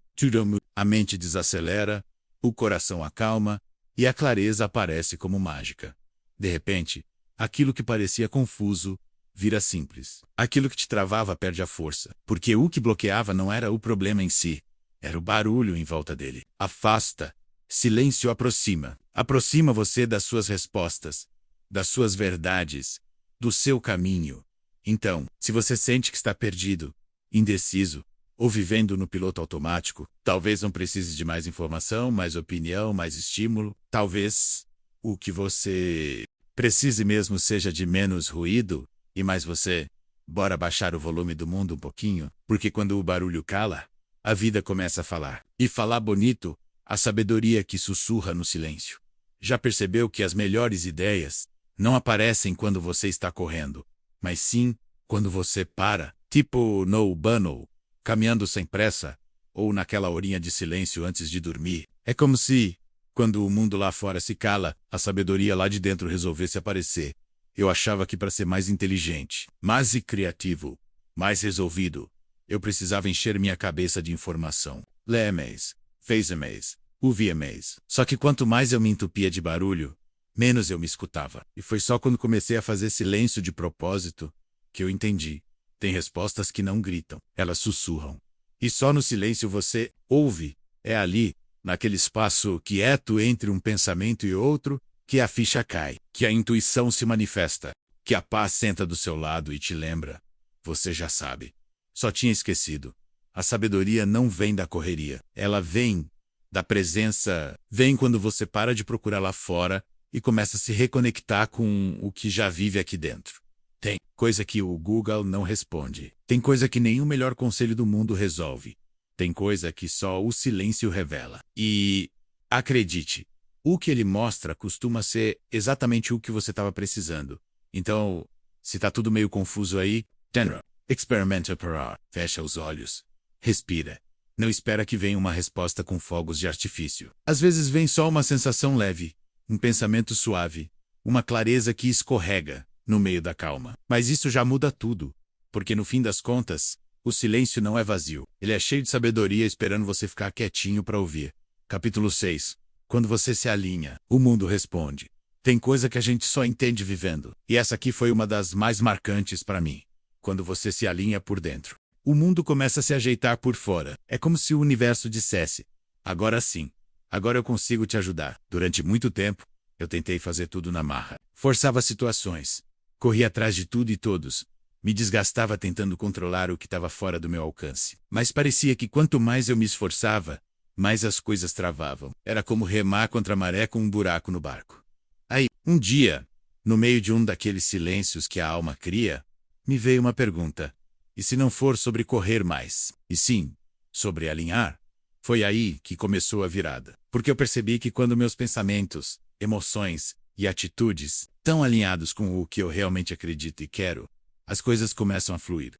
a mente desacelera, o coração acalma e a clareza aparece como mágica. De repente, aquilo que parecia confuso vira simples. Aquilo que te travava perde a força, porque o que bloqueava não era o problema em si, era o barulho em volta dele. Afasta. Silêncio aproxima. Aproxima você das suas respostas, das suas verdades, do seu caminho. Então, se você sente que está perdido, indeciso, ou vivendo no piloto automático, talvez não precise de mais informação, mais opinião, mais estímulo. Talvez o que você precise mesmo seja de menos ruído e mais você. Bora baixar o volume do mundo um pouquinho, porque quando o barulho cala, a vida começa a falar. E falar bonito, a sabedoria que sussurra no silêncio. Já percebeu que as melhores ideias não aparecem quando você está correndo, mas sim quando você para, tipo no urbano, caminhando sem pressa, ou naquela horinha de silêncio antes de dormir. É como se, quando o mundo lá fora se cala, a sabedoria lá de dentro resolvesse aparecer. Eu achava que para ser mais inteligente, mais criativo, mais resolvido, eu precisava encher minha cabeça de informação. Ler e-mails, fez e-mails, ouvir e-mails. Só que quanto mais eu me entupia de barulho, menos eu me escutava. E foi só quando comecei a fazer silêncio de propósito que eu entendi. Tem respostas que não gritam, elas sussurram. E só no silêncio você ouve. É ali, naquele espaço quieto entre um pensamento e outro, que a ficha cai, que a intuição se manifesta, que a paz senta do seu lado e te lembra. Você já sabe. Só tinha esquecido. A sabedoria não vem da correria. Ela vem da presença. Vem quando você para de procurar lá fora e começa a se reconectar com o que já vive aqui dentro. Tem coisa que o Google não responde. Tem coisa que nenhum melhor conselho do mundo resolve. Tem coisa que só o silêncio revela. E, acredite, o que ele mostra costuma ser exatamente o que você estava precisando. Então, se tá tudo meio confuso aí, experimenta parar. Fecha os olhos. Respira. Não espera que venha uma resposta com fogos de artifício. Às vezes vem só uma sensação leve, um pensamento suave, uma clareza que escorrega no meio da calma. Mas isso já muda tudo, porque no fim das contas, o silêncio não é vazio. Ele é cheio de sabedoria esperando você ficar quietinho para ouvir. Capítulo 6. Quando você se alinha, o mundo responde. Tem coisa que a gente só entende vivendo. E essa aqui foi uma das mais marcantes para mim. Quando você se alinha por dentro, o mundo começa a se ajeitar por fora. É como se o universo dissesse: agora sim, agora eu consigo te ajudar. Durante muito tempo, eu tentei fazer tudo na marra. Forçava situações. Corria atrás de tudo e todos. Me desgastava tentando controlar o que estava fora do meu alcance. Mas parecia que quanto mais eu me esforçava, mais as coisas travavam. Era como remar contra a maré com um buraco no barco. Aí, um dia, no meio de um daqueles silêncios que a alma cria, me veio uma pergunta. E se não for sobre correr mais, e sim, sobre alinhar? Foi aí que começou a virada. Porque eu percebi que quando meus pensamentos, emoções e atitudes estão alinhados com o que eu realmente acredito e quero, as coisas começam a fluir.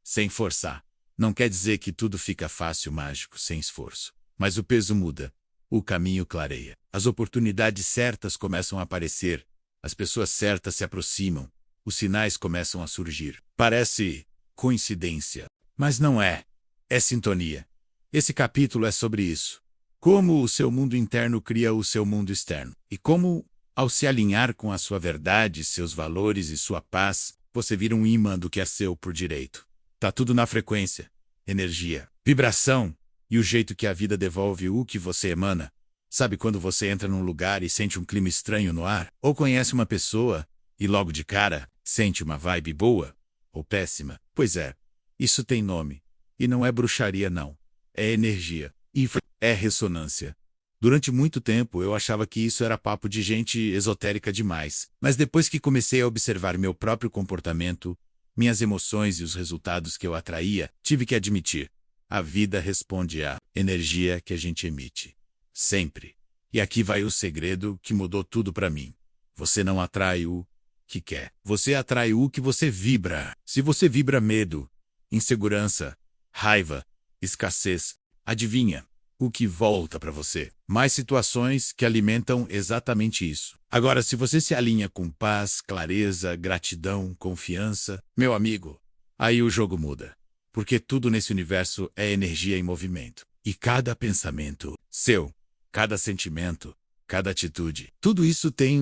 Sem forçar. Não quer dizer que tudo fica fácil, mágico, sem esforço. Mas o peso muda. O caminho clareia. As oportunidades certas começam a aparecer. As pessoas certas se aproximam. Os sinais começam a surgir. Parece coincidência, mas não é. É sintonia. Esse capítulo é sobre isso. Como o seu mundo interno cria o seu mundo externo. E como, ao se alinhar com a sua verdade, seus valores e sua paz, você vira um imã do que é seu por direito. Tá tudo na frequência, energia, vibração e o jeito que a vida devolve o que você emana. Sabe quando você entra num lugar e sente um clima estranho no ar? Ou conhece uma pessoa e logo de cara sente uma vibe boa ou péssima? Pois é, isso tem nome. E não é bruxaria não. É energia. E é ressonância. Durante muito tempo eu achava que isso era papo de gente esotérica demais. Mas depois que comecei a observar meu próprio comportamento, minhas emoções e os resultados que eu atraía, tive que admitir. A vida responde à energia que a gente emite. Sempre. E aqui vai o segredo que mudou tudo para mim. Você não atrai o que quer. Você atrai o que você vibra. Se você vibra medo, insegurança, raiva, escassez, adivinha? O que volta para você? Mais situações que alimentam exatamente isso. Agora, se você se alinha com paz, clareza, gratidão, confiança, meu amigo, aí o jogo muda. Porque tudo nesse universo é energia em movimento. E cada pensamento seu, cada sentimento, cada atitude, tudo isso tem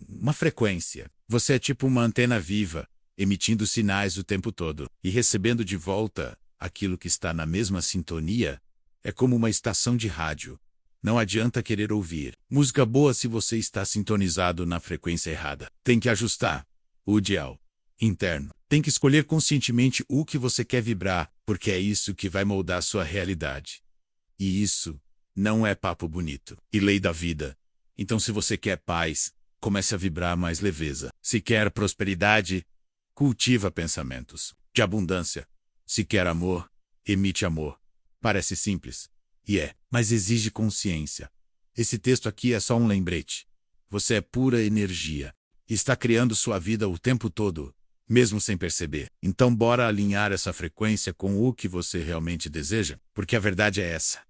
uma frequência. Você é tipo uma antena viva, emitindo sinais o tempo todo e recebendo de volta aquilo que está na mesma sintonia. É como uma estação de rádio. Não adianta querer ouvir música boa se você está sintonizado na frequência errada. Tem que ajustar o dial interno. Tem que escolher conscientemente o que você quer vibrar, porque é isso que vai moldar sua realidade. E isso não é papo bonito. E lei da vida. Então, se você quer paz, comece a vibrar mais leveza. Se quer prosperidade, cultiva pensamentos de abundância. Se quer amor, emite amor. Parece simples. E é, mas exige consciência. Esse texto aqui é só um lembrete. Você é pura energia. E está criando sua vida o tempo todo, mesmo sem perceber. Então bora alinhar essa frequência com o que você realmente deseja, porque a verdade é essa.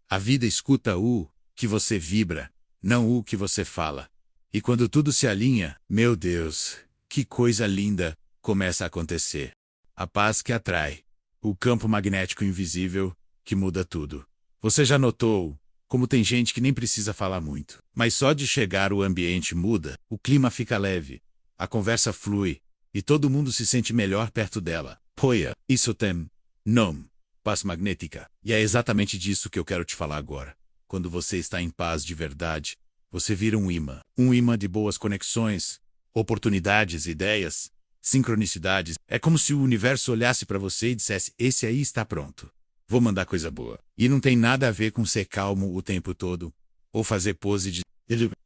A vida escuta o que você vibra, não o que você fala. E quando tudo se alinha, meu Deus, que coisa linda começa a acontecer. A paz que atrai. O campo magnético invisível que muda tudo. Você já notou como tem gente que nem precisa falar muito, mas só de chegar o ambiente muda, o clima fica leve, a conversa flui e todo mundo se sente melhor perto dela. Poia, isso tem nome, paz magnética. E é exatamente disso que eu quero te falar agora. Quando você está em paz de verdade, você vira um imã de boas conexões, oportunidades, ideias, sincronicidades. É como se o universo olhasse para você e dissesse: esse aí está pronto. Vou mandar coisa boa. E não tem nada a ver com ser calmo o tempo todo, ou fazer pose de...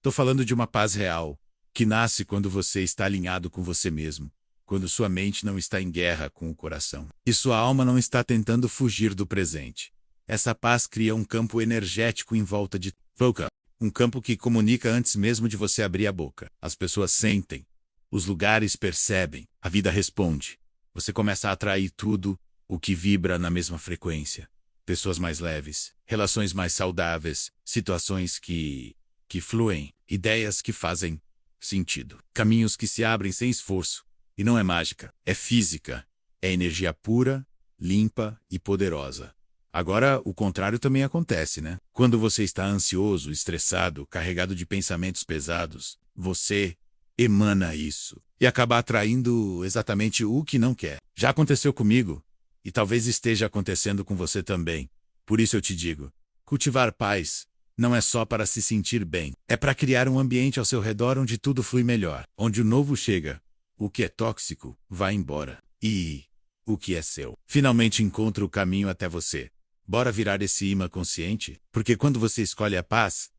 Tô falando de uma paz real, que nasce quando você está alinhado com você mesmo, quando sua mente não está em guerra com o coração, e sua alma não está tentando fugir do presente. Essa paz cria um campo energético em volta de Foca, um campo que comunica antes mesmo de você abrir a boca. As pessoas sentem, os lugares percebem, a vida responde. Você começa a atrair tudo o que vibra na mesma frequência. Pessoas mais leves, relações mais saudáveis, situações que fluem, ideias que fazem sentido, caminhos que se abrem sem esforço. E não é mágica, é física, é energia pura, limpa e poderosa. Agora, o contrário também acontece, né? Quando você está ansioso, estressado, carregado de pensamentos pesados, você emana isso e acaba atraindo exatamente o que não quer. Já aconteceu comigo e talvez esteja acontecendo com você também. Por isso eu te digo, cultivar paz não é só para se sentir bem, é para criar um ambiente ao seu redor onde tudo flui melhor, onde o novo chega, o que é tóxico vai embora e o que é seu finalmente encontra o caminho até você. Bora virar esse imã consciente? Porque quando você escolhe a paz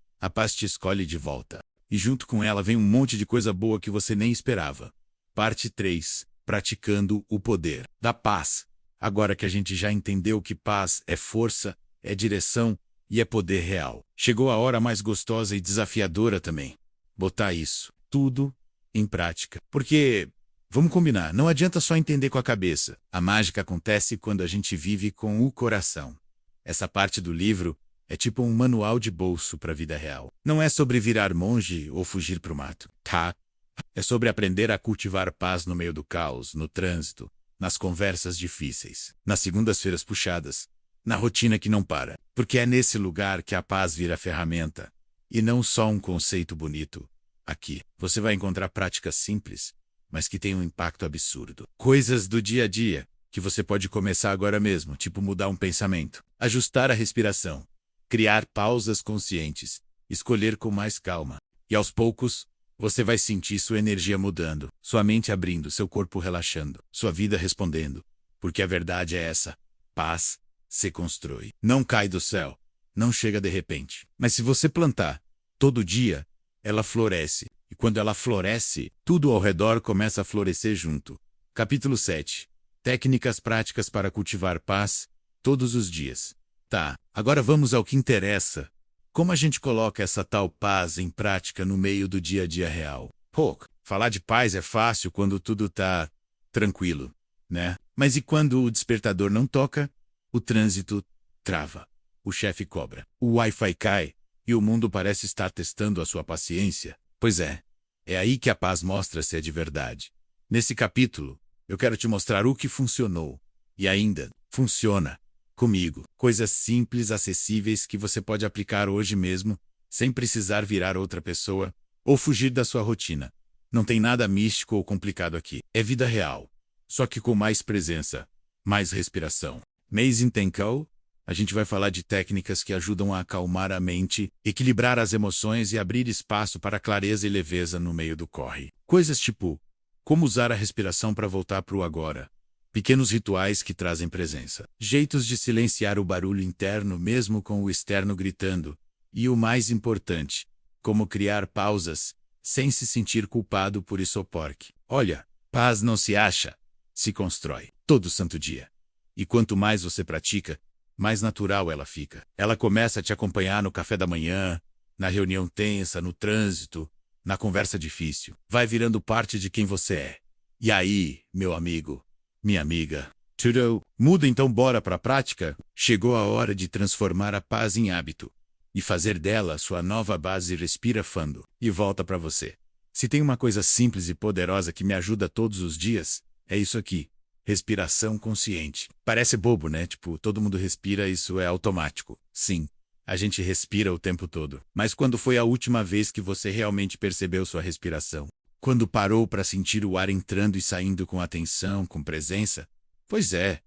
te escolhe de volta. E junto com ela vem um monte de coisa boa que você nem esperava. Parte 3. Praticando o poder da paz. Agora que a gente já entendeu que paz é força, é direção e é poder real, chegou a hora mais gostosa e desafiadora também. Botar isso tudo em prática. Porque, vamos combinar, não adianta só entender com a cabeça. A mágica acontece quando a gente vive com o coração. Essa parte do livro é tipo um manual de bolso para a vida real. Não é sobre virar monge ou fugir para o mato, tá? É sobre aprender a cultivar paz no meio do caos, no trânsito, nas conversas difíceis, nas segundas-feiras puxadas, na rotina que não para. Porque é nesse lugar que a paz vira ferramenta, e não só um conceito bonito. Aqui, você vai encontrar práticas simples, mas que têm um impacto absurdo. Coisas do dia a dia que você pode começar agora mesmo, tipo mudar um pensamento, ajustar a respiração, criar pausas conscientes, escolher com mais calma. E aos poucos, você vai sentir sua energia mudando, sua mente abrindo, seu corpo relaxando, sua vida respondendo. Porque a verdade é essa: paz se constrói. Não cai do céu, não chega de repente. Mas se você plantar, todo dia, ela floresce. E quando ela floresce, tudo ao redor começa a florescer junto. Capítulo 7. Técnicas práticas para cultivar paz, todos os dias. Tá, agora vamos ao que interessa. Como a gente coloca essa tal paz em prática no meio do dia a dia real? Pô, falar de paz é fácil quando tudo tá tranquilo, né? Mas e quando o despertador não toca? O trânsito trava, o chefe cobra, o Wi-Fi cai e o mundo parece estar testando a sua paciência? Pois é aí que a paz mostra se é de verdade. Nesse capítulo, eu quero te mostrar o que funcionou e ainda funciona comigo. Coisas simples, acessíveis que você pode aplicar hoje mesmo, sem precisar virar outra pessoa ou fugir da sua rotina. Não tem nada místico ou complicado aqui. É vida real, só que com mais presença, mais respiração. Mês Intencal, a gente vai falar de técnicas que ajudam a acalmar a mente, equilibrar as emoções e abrir espaço para clareza e leveza no meio do corre. Coisas tipo como usar a respiração para voltar para o agora. Pequenos rituais que trazem presença. Jeitos de silenciar o barulho interno mesmo com o externo gritando. E o mais importante, como criar pausas, sem se sentir culpado por isso porque. Olha, paz não se acha, se constrói, todo santo dia. E quanto mais você pratica, mais natural ela fica. Ela começa a te acompanhar no café da manhã, na reunião tensa, no trânsito, na conversa difícil. Vai virando parte de quem você é. E aí, meu amigo, minha amiga, tudo muda, então bora pra prática? Chegou a hora de transformar a paz em hábito e fazer dela sua nova base. Respira fundo e volta pra você. Se tem uma coisa simples e poderosa que me ajuda todos os dias, é isso aqui. Respiração consciente. Parece bobo, né? Tipo, todo mundo respira, isso é automático. Sim, a gente respira o tempo todo. Mas quando foi a última vez que você realmente percebeu sua respiração? Quando parou para sentir o ar entrando e saindo com atenção, com presença? Pois é,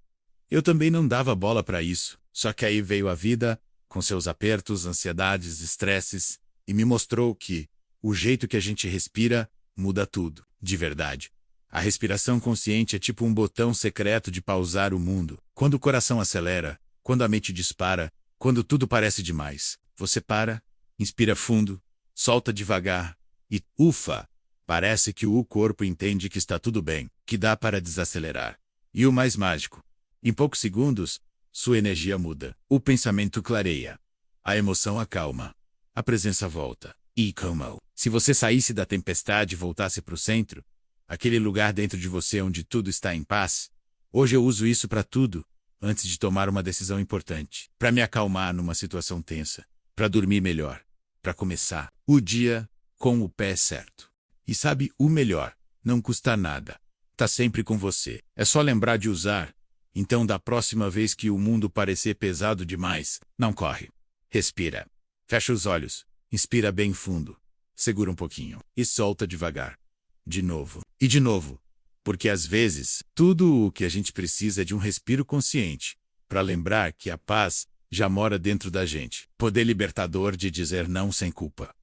eu também não dava bola para isso. Só que aí veio a vida, com seus apertos, ansiedades, estresses, e me mostrou que o jeito que a gente respira muda tudo, de verdade. A respiração consciente é tipo um botão secreto de pausar o mundo. Quando o coração acelera, quando a mente dispara, quando tudo parece demais, você para, inspira fundo, solta devagar e, ufa, parece que o corpo entende que está tudo bem, que dá para desacelerar. E o mais mágico, em poucos segundos, sua energia muda, o pensamento clareia, a emoção acalma, a presença volta. E como se você saísse da tempestade e voltasse para o centro, aquele lugar dentro de você onde tudo está em paz. Hoje eu uso isso para tudo, antes de tomar uma decisão importante, para me acalmar numa situação tensa, para dormir melhor, para começar o dia com o pé certo. E sabe, o melhor, não custa nada. Tá sempre com você. É só lembrar de usar. Então, da próxima vez que o mundo parecer pesado demais, não corre. Respira. Fecha os olhos. Inspira bem fundo. Segura um pouquinho. E solta devagar. De novo. E de novo. Porque às vezes, tudo o que a gente precisa é de um respiro consciente, para lembrar que a paz já mora dentro da gente. Poder libertador de dizer não sem culpa.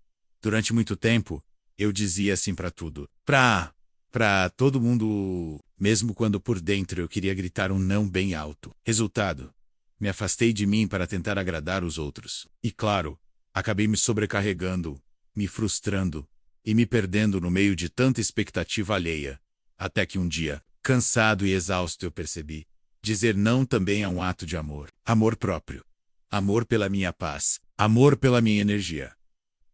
Durante muito tempo, eu dizia assim para tudo. Pra todo mundo, mesmo quando por dentro eu queria gritar um não bem alto. Resultado, me afastei de mim para tentar agradar os outros. E claro, acabei me sobrecarregando, me frustrando e me perdendo no meio de tanta expectativa alheia. Até que um dia, cansado e exausto, eu percebi. Dizer não também é um ato de amor. Amor próprio. Amor pela minha paz. Amor pela minha energia.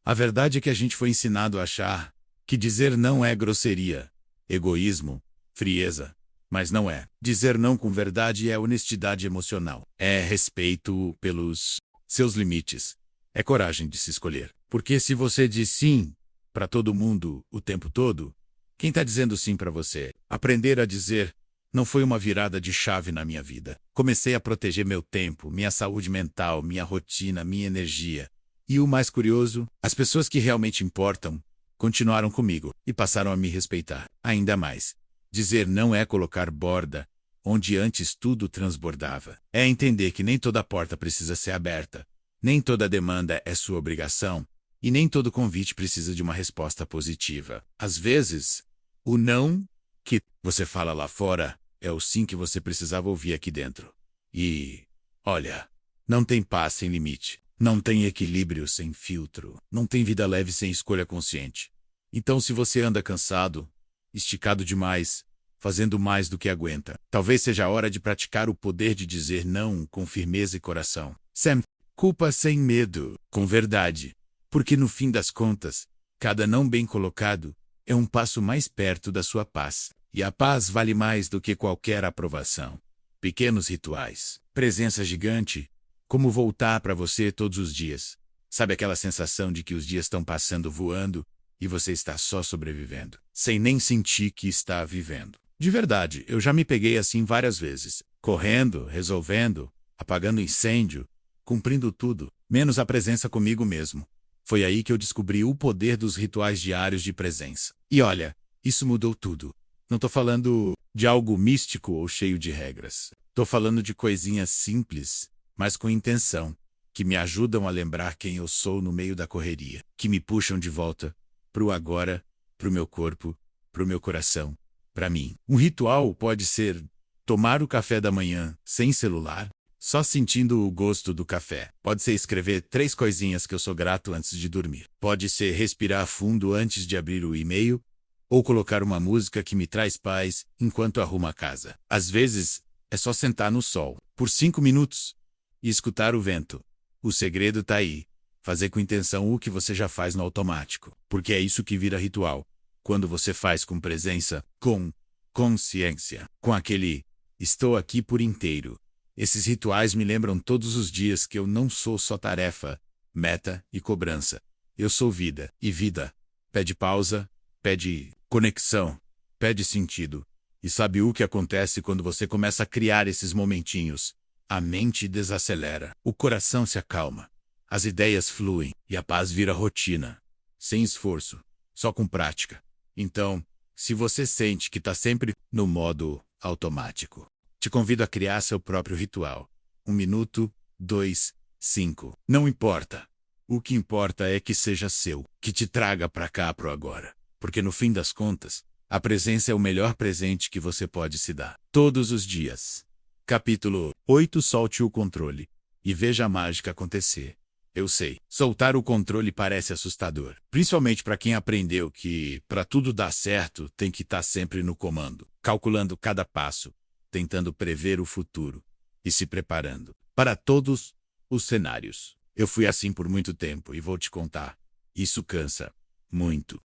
A verdade é que a gente foi ensinado a achar que dizer não é grosseria, egoísmo, frieza. Mas não é. Dizer não com verdade é honestidade emocional. É respeito pelos seus limites. É coragem de se escolher. Porque se você diz sim para todo mundo o tempo todo, quem está dizendo sim para você? Aprender a dizer não foi uma virada de chave na minha vida. Comecei a proteger meu tempo, minha saúde mental, minha rotina, minha energia. E o mais curioso, as pessoas que realmente importam continuaram comigo e passaram a me respeitar ainda mais. Dizer não é colocar borda onde antes tudo transbordava. É entender que nem toda porta precisa ser aberta, nem toda demanda é sua obrigação, e nem todo convite precisa de uma resposta positiva. Às vezes, o não que você fala lá fora é o sim que você precisava ouvir aqui dentro. E, olha, não tem paz sem limite. Não tem equilíbrio sem filtro. Não tem vida leve sem escolha consciente. Então, se você anda cansado, esticado demais, fazendo mais do que aguenta, talvez seja a hora de praticar o poder de dizer não com firmeza e coração. Sem culpa, sem medo, com verdade. Porque no fim das contas, cada não bem colocado é um passo mais perto da sua paz. E a paz vale mais do que qualquer aprovação. Pequenos rituais. Presença gigante. Como voltar para você todos os dias. Sabe aquela sensação de que os dias estão passando voando e você está só sobrevivendo, sem nem sentir que está vivendo. De verdade, eu já me peguei assim várias vezes. Correndo, resolvendo, apagando incêndio, cumprindo tudo, menos a presença comigo mesmo. Foi aí que eu descobri o poder dos rituais diários de presença. E olha, isso mudou tudo. Não tô falando de algo místico ou cheio de regras. Tô falando de coisinhas simples, mas com intenção, que me ajudam a lembrar quem eu sou no meio da correria, que me puxam de volta pro agora, pro meu corpo, pro meu coração, pra mim. Um ritual pode ser tomar o café da manhã sem celular, só sentindo o gosto do café. Pode ser escrever 3 coisinhas que eu sou grato antes de dormir. Pode ser respirar fundo antes de abrir o e-mail, ou colocar uma música que me traz paz enquanto arrumo a casa. Às vezes, é só sentar no sol, por 5 minutos, e escutar o vento. O segredo tá aí. Fazer com intenção o que você já faz no automático. Porque é isso que vira ritual. Quando você faz com presença, com consciência, com aquele estou aqui por inteiro. Esses rituais me lembram todos os dias que eu não sou só tarefa, meta e cobrança. Eu sou vida. E vida pede pausa, pede conexão, pede sentido. E sabe o que acontece quando você começa a criar esses momentinhos? A mente desacelera, o coração se acalma, as ideias fluem e a paz vira rotina. Sem esforço, só com prática. Então, se você sente que está sempre no modo automático, te convido a criar seu próprio ritual. 1 minuto, 2, 5. Não importa. O que importa é que seja seu, que te traga para cá pro agora. Porque no fim das contas, a presença é o melhor presente que você pode se dar. Todos os dias. Capítulo 8. Solte o controle. E veja a mágica acontecer. Eu sei, soltar o controle parece assustador. Principalmente para quem aprendeu que, para tudo dar certo, tem que estar sempre no comando. Calculando cada passo, tentando prever o futuro e se preparando para todos os cenários. Eu fui assim por muito tempo e vou te contar. Isso cansa muito.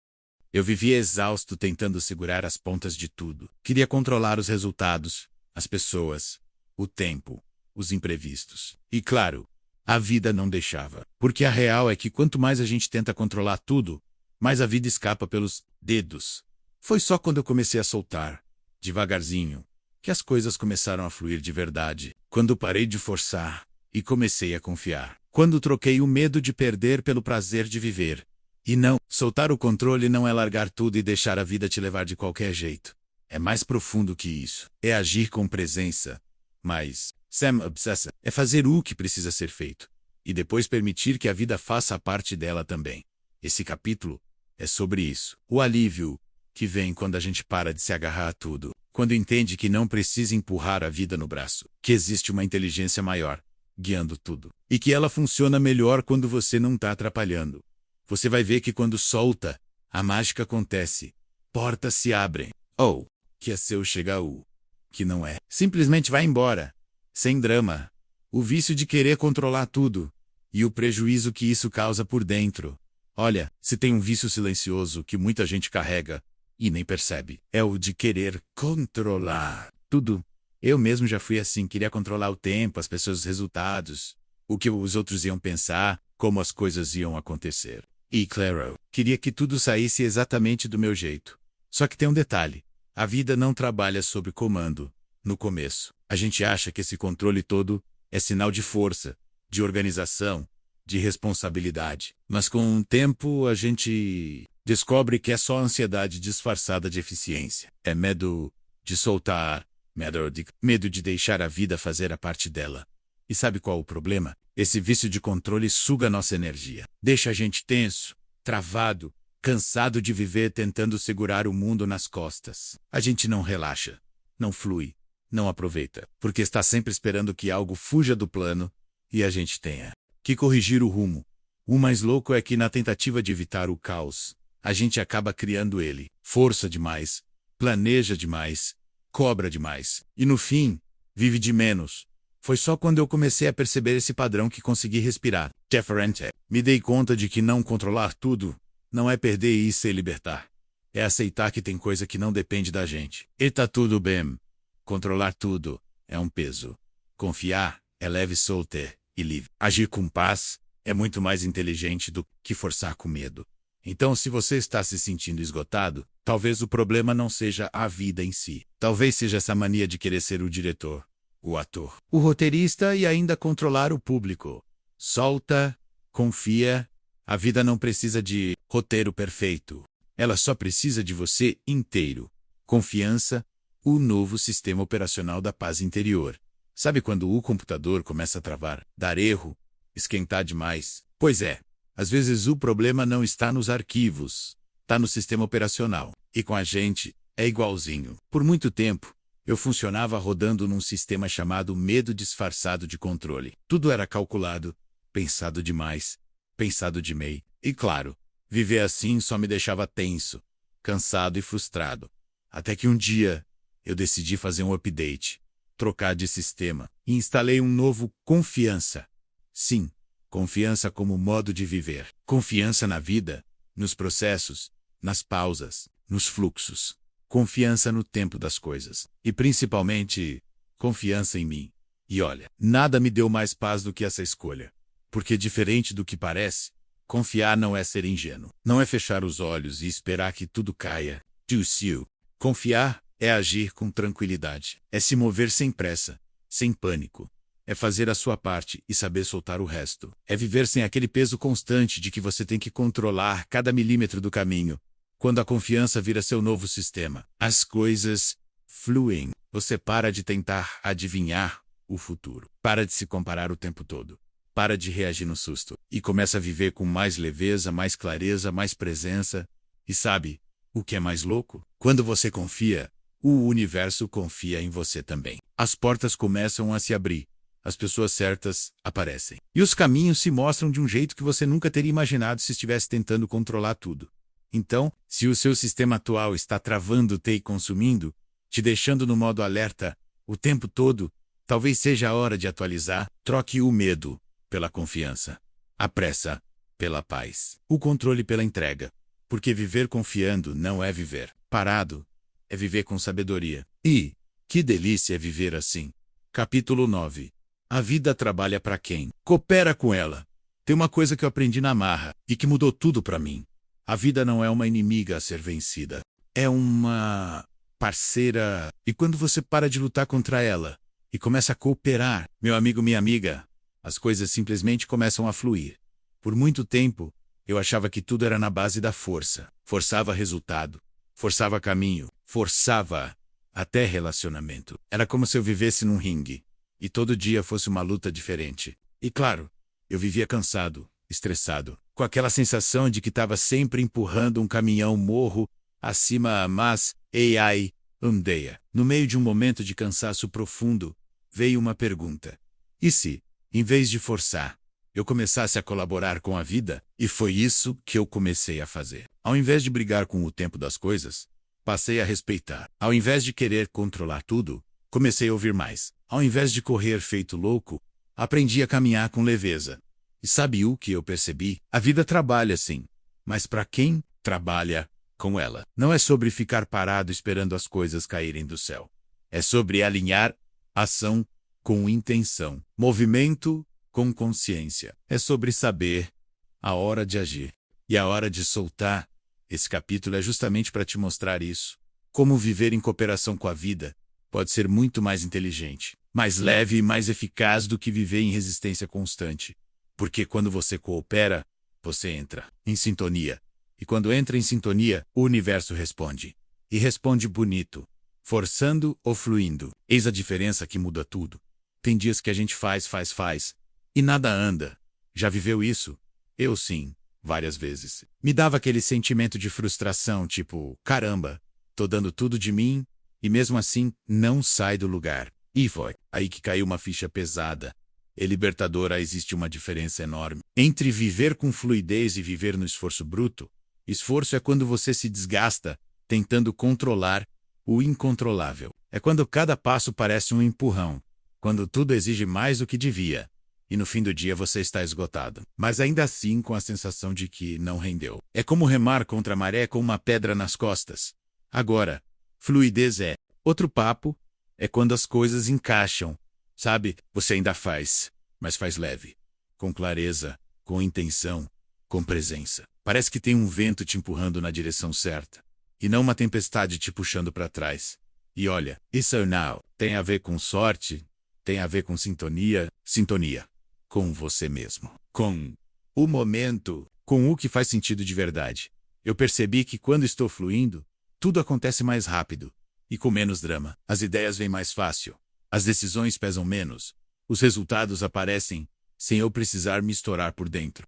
Eu vivia exausto tentando segurar as pontas de tudo. Queria controlar os resultados, as pessoas, o tempo, os imprevistos. E claro, a vida não deixava. Porque a real é que quanto mais a gente tenta controlar tudo, mais a vida escapa pelos dedos. Foi só quando eu comecei a soltar, devagarzinho, que as coisas começaram a fluir de verdade. Quando parei de forçar e comecei a confiar. Quando troquei o medo de perder pelo prazer de viver. E não, soltar o controle não é largar tudo e deixar a vida te levar de qualquer jeito. É mais profundo que isso. É agir com presença. Mas, Sam Obsessa, é fazer o que precisa ser feito. E depois permitir que a vida faça parte dela também. Esse capítulo é sobre isso. O alívio que vem quando a gente para de se agarrar a tudo. Quando entende que não precisa empurrar a vida no braço. Que existe uma inteligência maior, guiando tudo. E que ela funciona melhor quando você não está atrapalhando. Você vai ver que quando solta, a mágica acontece. Portas se abrem. Ou, que é seu chega o que não é. Simplesmente vai embora. Sem drama. O vício de querer controlar tudo. E o prejuízo que isso causa por dentro. Olha, se tem um vício silencioso que muita gente carrega e nem percebe, é o de querer controlar tudo. Eu mesmo já fui assim, queria controlar o tempo, as pessoas, os resultados, o que os outros iam pensar, como as coisas iam acontecer. E claro, queria que tudo saísse exatamente do meu jeito. Só que tem um detalhe. A vida não trabalha sob comando. No começo, a gente acha que esse controle todo é sinal de força, de organização, de responsabilidade. Mas com o tempo a gente descobre que é só ansiedade disfarçada de eficiência. É medo de soltar, medo de deixar a vida fazer a parte dela. E sabe qual o problema? Esse vício de controle suga nossa energia. Deixa a gente tenso, travado, cansado de viver tentando segurar o mundo nas costas. A gente não relaxa, não flui, não aproveita, porque está sempre esperando que algo fuja do plano e a gente tenha que corrigir o rumo. O mais louco é que na tentativa de evitar o caos, a gente acaba criando ele. Força demais, planeja demais, cobra demais. E no fim, vive de menos. Foi só quando eu comecei a perceber esse padrão que consegui respirar. Diferente. Me dei conta de que não controlar tudo não é perder e se libertar. É aceitar que tem coisa que não depende da gente. E tá tudo bem. Controlar tudo é um peso. Confiar é leve, solter e livre. Agir com paz é muito mais inteligente do que forçar com medo. Então, se você está se sentindo esgotado, talvez o problema não seja a vida em si. Talvez seja essa mania de querer ser o diretor, o ator, o roteirista e ainda controlar o público. Solta, confia. A vida não precisa de roteiro perfeito. Ela só precisa de você inteiro. Confiança, o novo sistema operacional da paz interior. Sabe quando o computador começa a travar, dar erro, esquentar demais? Pois é, às vezes o problema não está nos arquivos, está no sistema operacional. E com a gente, é igualzinho. Por muito tempo, eu funcionava rodando num sistema chamado medo disfarçado de controle. Tudo era calculado, pensado demais, pensado de meio. E claro, viver assim só me deixava tenso, cansado e frustrado. Até que um dia, eu decidi fazer um update, trocar de sistema, e instalei um novo confiança. Sim, confiança como modo de viver. Confiança na vida, nos processos, nas pausas, nos fluxos. Confiança no tempo das coisas. E principalmente, confiança em mim. E olha, nada me deu mais paz do que essa escolha. Porque diferente do que parece, confiar não é ser ingênuo. Não é fechar os olhos e esperar que tudo caia do céu. Confiar é agir com tranquilidade. É se mover sem pressa, sem pânico. É fazer a sua parte e saber soltar o resto. É viver sem aquele peso constante de que você tem que controlar cada milímetro do caminho. Quando a confiança vira seu novo sistema, as coisas fluem. Você para de tentar adivinhar o futuro. Para de se comparar o tempo todo. Para de reagir no susto. E começa a viver com mais leveza, mais clareza, mais presença. E sabe o que é mais louco? Quando você confia, o universo confia em você também. As portas começam a se abrir. As pessoas certas aparecem. E os caminhos se mostram de um jeito que você nunca teria imaginado se estivesse tentando controlar tudo. Então, se o seu sistema atual está travando-te e consumindo, te deixando no modo alerta o tempo todo, talvez seja a hora de atualizar. Troque o medo pela confiança, a pressa pela paz, o controle pela entrega. Porque viver confiando não é viver parado, é viver com sabedoria. E que delícia é viver assim, Capítulo 9. A vida trabalha para quem coopera com ela. Tem uma coisa que eu aprendi na marra e que mudou tudo para mim. A vida não é uma inimiga a ser vencida. É uma parceira. E quando você para de lutar contra ela e começa a cooperar, meu amigo, minha amiga, as coisas simplesmente começam a fluir. Por muito tempo, eu achava que tudo era na base da força. Forçava resultado, forçava caminho, forçava até relacionamento. Era como se eu vivesse num ringue e todo dia fosse uma luta diferente. E claro, eu vivia cansado, estressado, com aquela sensação de que estava sempre empurrando um caminhão morro acima, mas, ai, andeia. No meio de um momento de cansaço profundo, veio uma pergunta. E se, em vez de forçar, eu começasse a colaborar com a vida? E foi isso que eu comecei a fazer. Ao invés de brigar com o tempo das coisas, passei a respeitar. Ao invés de querer controlar tudo, comecei a ouvir mais. Ao invés de correr feito louco, aprendi a caminhar com leveza. E sabe o que eu percebi? A vida trabalha sim, mas para quem trabalha com ela. Não é sobre ficar parado esperando as coisas caírem do céu. É sobre alinhar ação com intenção, movimento com consciência. É sobre saber a hora de agir e a hora de soltar. Esse capítulo é justamente para te mostrar isso. Como viver em cooperação com a vida pode ser muito mais inteligente, mais leve e mais eficaz do que viver em resistência constante. Porque quando você coopera, você entra em sintonia. E quando entra em sintonia, o universo responde. E responde bonito, forçando ou fluindo. Eis a diferença que muda tudo. Tem dias que a gente faz, e nada anda. Já viveu isso? Eu sim, várias vezes. Me dava aquele sentimento de frustração, tipo, caramba, tô dando tudo de mim, e mesmo assim, não sai do lugar. E foi aí que caiu uma ficha pesada. É libertadora. Existe uma diferença enorme entre viver com fluidez e viver no esforço bruto. Esforço é quando você se desgasta, tentando controlar o incontrolável. É quando cada passo parece um empurrão, quando tudo exige mais do que devia. E no fim do dia você está esgotado, mas ainda assim com a sensação de que não rendeu. É como remar contra a maré com uma pedra nas costas. Agora, fluidez é outro papo, é quando as coisas encaixam. Sabe, você ainda faz, mas faz leve, com clareza, com intenção, com presença. Parece que tem um vento te empurrando na direção certa, e não uma tempestade te puxando para trás. E olha, isso não tem a ver com sorte, tem a ver com sintonia, com você mesmo, com o momento, com o que faz sentido de verdade. Eu percebi que quando estou fluindo, tudo acontece mais rápido e com menos drama. As ideias vêm mais fácil, as decisões pesam menos, os resultados aparecem sem eu precisar me estourar por dentro.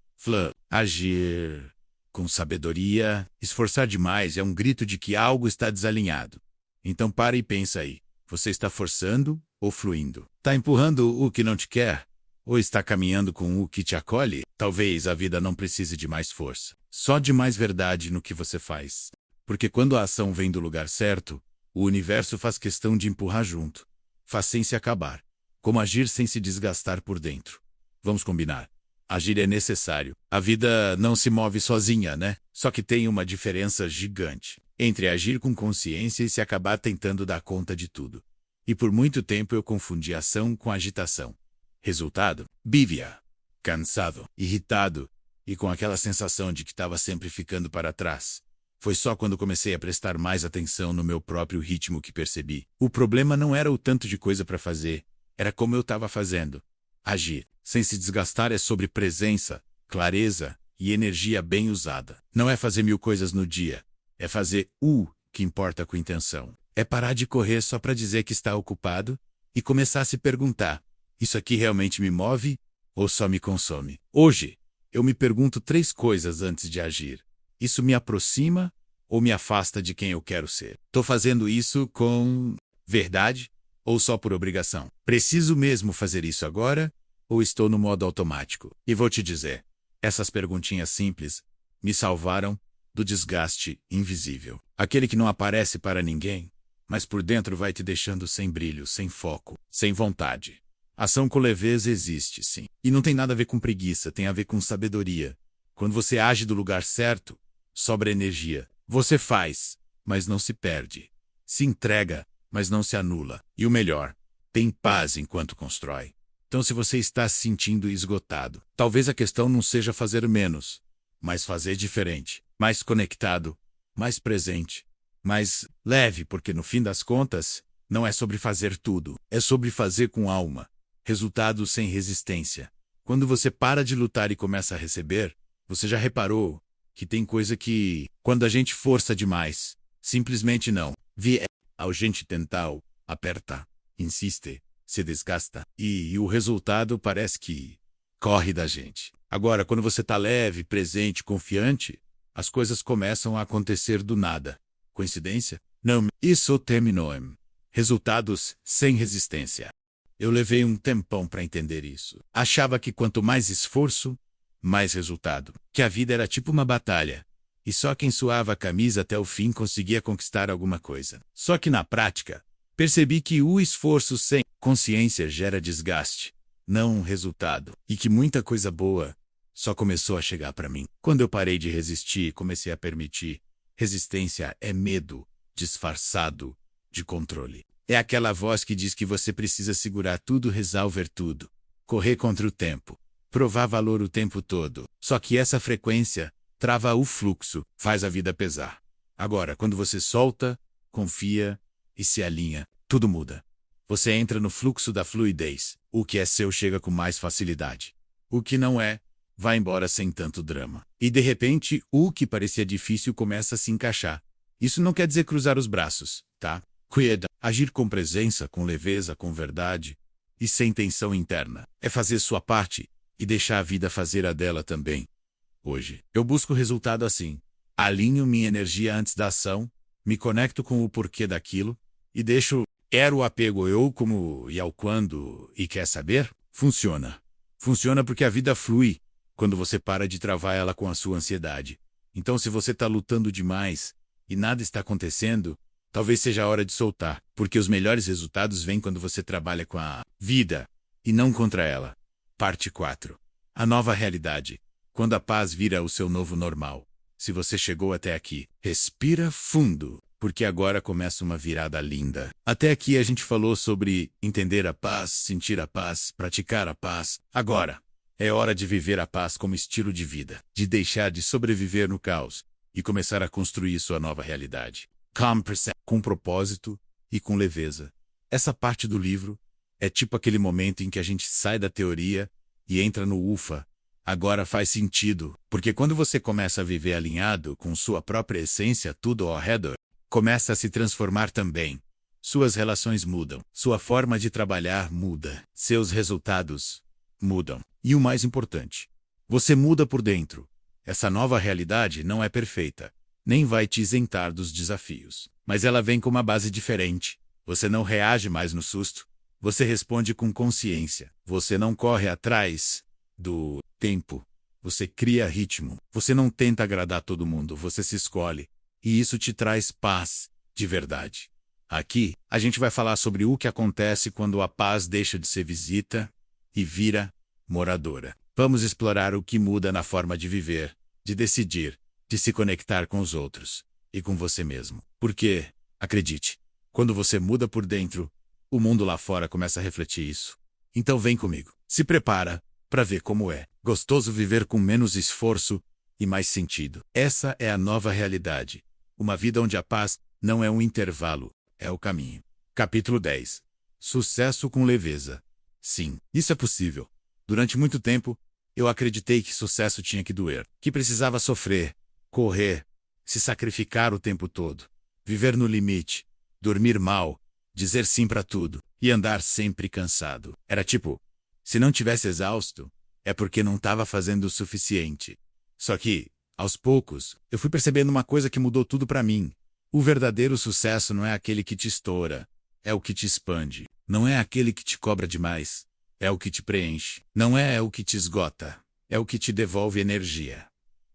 Agir com sabedoria, esforçar demais é um grito de que algo está desalinhado. Então para e pensa aí. Você está forçando ou fluindo? Está empurrando o que não te quer? Ou está caminhando com o que te acolhe? Talvez a vida não precise de mais força, só de mais verdade no que você faz. Porque quando a ação vem do lugar certo, o universo faz questão de empurrar junto. Faz sem se acabar. Como agir sem se desgastar por dentro. Vamos combinar. Agir é necessário. A vida não se move sozinha, né? Só que tem uma diferença gigante entre agir com consciência e se acabar tentando dar conta de tudo. E por muito tempo eu confundi ação com agitação. Resultado? Bívia. Cansado, irritado e com aquela sensação de que estava sempre ficando para trás. Foi só quando comecei a prestar mais atenção no meu próprio ritmo que percebi. O problema não era o tanto de coisa para fazer, era como eu estava fazendo. Agir sem se desgastar é sobre presença, clareza e energia bem usada. Não é fazer 1000 coisas no dia, é fazer o que importa com intenção. É parar de correr só para dizer que está ocupado e começar a se perguntar: isso aqui realmente me move ou só me consome? Hoje, eu me pergunto 3 coisas antes de agir. Isso me aproxima ou me afasta de quem eu quero ser? Estou fazendo isso com verdade ou só por obrigação? Preciso mesmo fazer isso agora ou estou no modo automático? E vou te dizer, essas perguntinhas simples me salvaram do desgaste invisível. Aquele que não aparece para ninguém, mas por dentro vai te deixando sem brilho, sem foco, sem vontade. Ação com leveza existe, sim. E não tem nada a ver com preguiça, tem a ver com sabedoria. Quando você age do lugar certo, sobra energia. Você faz, mas não se perde. Se entrega, mas não se anula. E o melhor, tem paz enquanto constrói. Então, se você está se sentindo esgotado, talvez a questão não seja fazer menos, mas fazer diferente, mais conectado, mais presente, mais leve, porque no fim das contas, não é sobre fazer tudo, é sobre fazer com alma. Resultados sem resistência. Quando você para de lutar e começa a receber, você já reparou que tem coisa que, quando a gente força demais, simplesmente não. Ao gente tentar, aperta, insiste, se desgasta. E o resultado parece que corre da gente. Agora, quando você está leve, presente, confiante, as coisas começam a acontecer do nada. Coincidência? Não. Isso terminou. Resultados sem resistência. Eu levei um tempão para entender isso. Achava que quanto mais esforço, mais resultado. Que a vida era tipo uma batalha. E só quem suava a camisa até o fim conseguia conquistar alguma coisa. Só que na prática, percebi que o esforço sem consciência gera desgaste, não um resultado. E que muita coisa boa só começou a chegar para mim quando eu parei de resistir e comecei a permitir. Resistência é medo disfarçado de controle. É aquela voz que diz que você precisa segurar tudo, resolver tudo, correr contra o tempo, provar valor o tempo todo. Só que essa frequência trava o fluxo, faz a vida pesar. Agora, quando você solta, confia e se alinha, tudo muda. Você entra no fluxo da fluidez. O que é seu chega com mais facilidade. O que não é, vai embora sem tanto drama. E de repente, o que parecia difícil começa a se encaixar. Isso não quer dizer cruzar os braços, tá? Cuida, agir com presença, com leveza, com verdade e sem tensão interna. É fazer sua parte e deixar a vida fazer a dela também. Hoje, eu busco resultado assim. Alinho minha energia antes da ação, me conecto com o porquê daquilo e deixo o apego eu como e ao quando e quer saber? Funciona. Funciona porque a vida flui quando você para de travar ela com a sua ansiedade. Então, se você está lutando demais e nada está acontecendo, talvez seja a hora de soltar, porque os melhores resultados vêm quando você trabalha com a vida e não contra ela. Parte 4. A nova realidade. Quando a paz vira o seu novo normal. Se você chegou até aqui, respira fundo, porque agora começa uma virada linda. Até aqui a gente falou sobre entender a paz, sentir a paz, praticar a paz. Agora, é hora de viver a paz como estilo de vida, de deixar de sobreviver no caos e começar a construir sua nova realidade. Com propósito e com leveza. Essa parte do livro é tipo aquele momento em que a gente sai da teoria e entra no ufa. Agora faz sentido, porque quando você começa a viver alinhado com sua própria essência, tudo ao redor começa a se transformar também. Suas relações mudam, sua forma de trabalhar muda, seus resultados mudam. E o mais importante, você muda por dentro. Essa nova realidade não é perfeita, nem vai te isentar dos desafios, mas ela vem com uma base diferente. Você não reage mais no susto, você responde com consciência, você não corre atrás do tempo, você cria ritmo, você não tenta agradar todo mundo, você se escolhe, e isso te traz paz, de verdade. Aqui, a gente vai falar sobre o que acontece quando a paz deixa de ser visita e vira moradora. Vamos explorar o que muda na forma de viver, de decidir, de se conectar com os outros e com você mesmo. Porque, acredite, quando você muda por dentro, o mundo lá fora começa a refletir isso. Então vem comigo, se prepara para ver como é gostoso viver com menos esforço e mais sentido. Essa é a nova realidade. Uma vida onde a paz não é um intervalo, é o caminho. Capítulo 10. Sucesso com leveza. Sim, isso é possível. Durante muito tempo, eu acreditei que sucesso tinha que doer, que precisava sofrer, correr, se sacrificar o tempo todo, viver no limite, dormir mal, dizer sim para tudo e andar sempre cansado. Era tipo, se não tivesse exausto, é porque não estava fazendo o suficiente. Só que, aos poucos, eu fui percebendo uma coisa que mudou tudo para mim. O verdadeiro sucesso não é aquele que te estoura, é o que te expande. Não é aquele que te cobra demais, é o que te preenche. Não é o que te esgota, é o que te devolve energia.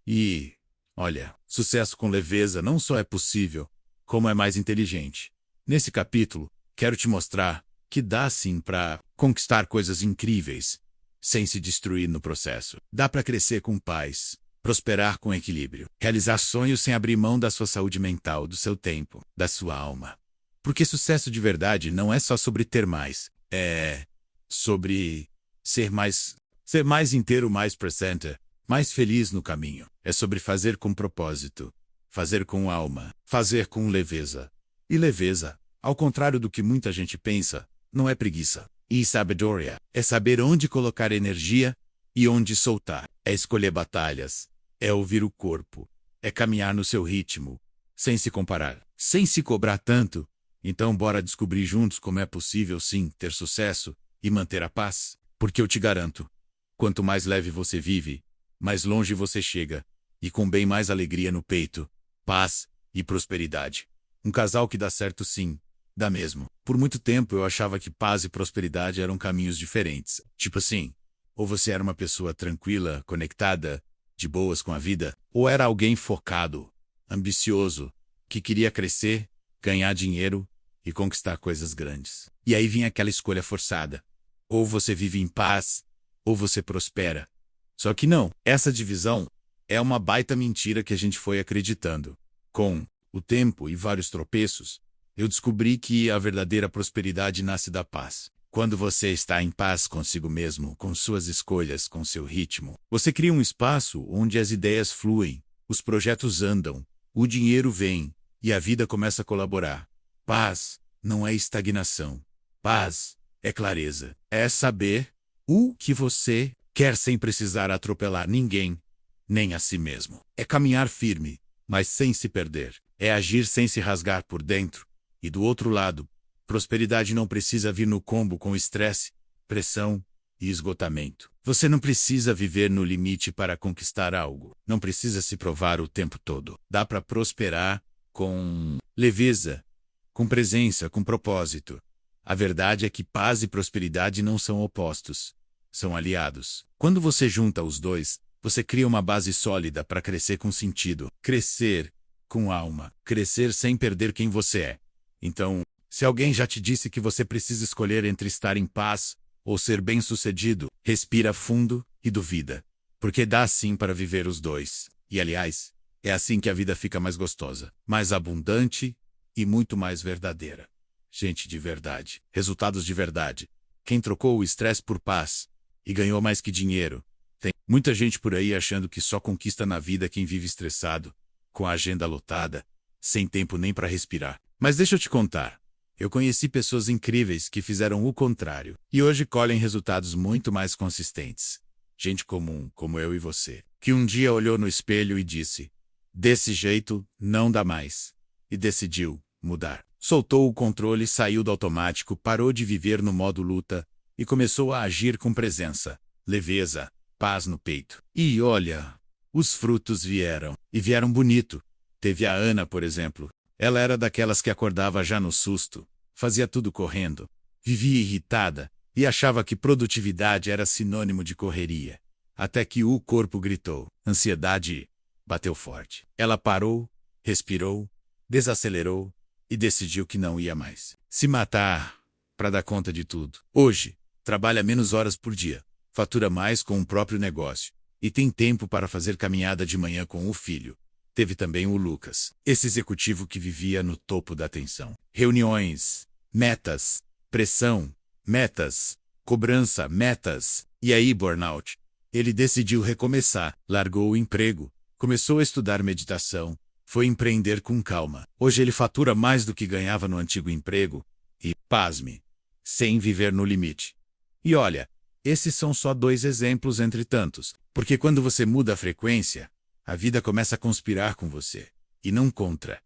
E, olha, sucesso com leveza não só é possível, como é mais inteligente. Nesse capítulo, quero te mostrar que dá sim para conquistar coisas incríveis, sem se destruir no processo. Dá para crescer com paz, prosperar com equilíbrio, realizar sonhos sem abrir mão da sua saúde mental, do seu tempo, da sua alma. Porque sucesso de verdade não é só sobre ter mais, É sobre ser mais inteiro, mais presente, mais feliz no caminho. É sobre fazer com propósito, fazer com alma, fazer com leveza. E leveza, ao contrário do que muita gente pensa, não é preguiça. E sabedoria é saber onde colocar energia e onde soltar. É escolher batalhas, é ouvir o corpo, é caminhar no seu ritmo, sem se comparar, sem se cobrar tanto. Então bora descobrir juntos como é possível sim ter sucesso e manter a paz. Porque eu te garanto, quanto mais leve você vive, mais longe você chega, e com bem mais alegria no peito, paz e prosperidade. Um casal que dá certo sim, dá mesmo. Por muito tempo eu achava que paz e prosperidade eram caminhos diferentes. Tipo assim, ou você era uma pessoa tranquila, conectada, de boas com a vida, ou era alguém focado, ambicioso, que queria crescer, ganhar dinheiro e conquistar coisas grandes. E aí vinha aquela escolha forçada. Ou você vive em paz, ou você prospera. Só que não, essa divisão é uma baita mentira que a gente foi acreditando. Com o tempo e vários tropeços, eu descobri que a verdadeira prosperidade nasce da paz. Quando você está em paz consigo mesmo, com suas escolhas, com seu ritmo, você cria um espaço onde as ideias fluem, os projetos andam, o dinheiro vem e a vida começa a colaborar. Paz não é estagnação. Paz é clareza. É saber o que você quer sem precisar atropelar ninguém, nem a si mesmo. É caminhar firme, mas sem se perder. É agir sem se rasgar por dentro. E do outro lado, prosperidade não precisa vir no combo com estresse, pressão e esgotamento. Você não precisa viver no limite para conquistar algo. Não precisa se provar o tempo todo. Dá para prosperar com leveza, com presença, com propósito. A verdade é que paz e prosperidade não são opostos, são aliados. Quando você junta os dois, você cria uma base sólida para crescer com sentido, crescer com alma, crescer sem perder quem você é. Então, se alguém já te disse que você precisa escolher entre estar em paz ou ser bem-sucedido, respira fundo e duvida, porque dá sim para viver os dois. E aliás, é assim que a vida fica mais gostosa, mais abundante e muito mais verdadeira. Gente de verdade, resultados de verdade. Quem trocou o estresse por paz e ganhou mais que dinheiro. Tem muita gente por aí achando que só conquista na vida quem vive estressado, com a agenda lotada, sem tempo nem para respirar. Mas deixa eu te contar. Eu conheci pessoas incríveis que fizeram o contrário e hoje colhem resultados muito mais consistentes. Gente comum, como eu e você, que um dia olhou no espelho e disse: desse jeito não dá mais. E decidiu mudar. Soltou o controle, saiu do automático, parou de viver no modo luta e começou a agir com presença, leveza, paz no peito. E olha, os frutos vieram. E vieram bonito. Teve a Ana, por exemplo. Ela era daquelas que acordava já no susto, fazia tudo correndo, vivia irritada e achava que produtividade era sinônimo de correria. Até que o corpo gritou, ansiedade bateu forte. Ela parou, respirou, desacelerou e decidiu que não ia mais se matar para dar conta de tudo. Hoje, trabalha menos horas por dia, fatura mais com o próprio negócio e tem tempo para fazer caminhada de manhã com o filho. Teve também o Lucas, esse executivo que vivia no topo da atenção. Reuniões, metas, pressão, metas, cobrança, metas. E aí, burnout. Ele decidiu recomeçar, largou o emprego, começou a estudar meditação, foi empreender com calma. Hoje ele fatura mais do que ganhava no antigo emprego e, pasme, sem viver no limite. E olha, esses são só 2 exemplos entre tantos, porque quando você muda a frequência, a vida começa a conspirar com você, e não contra.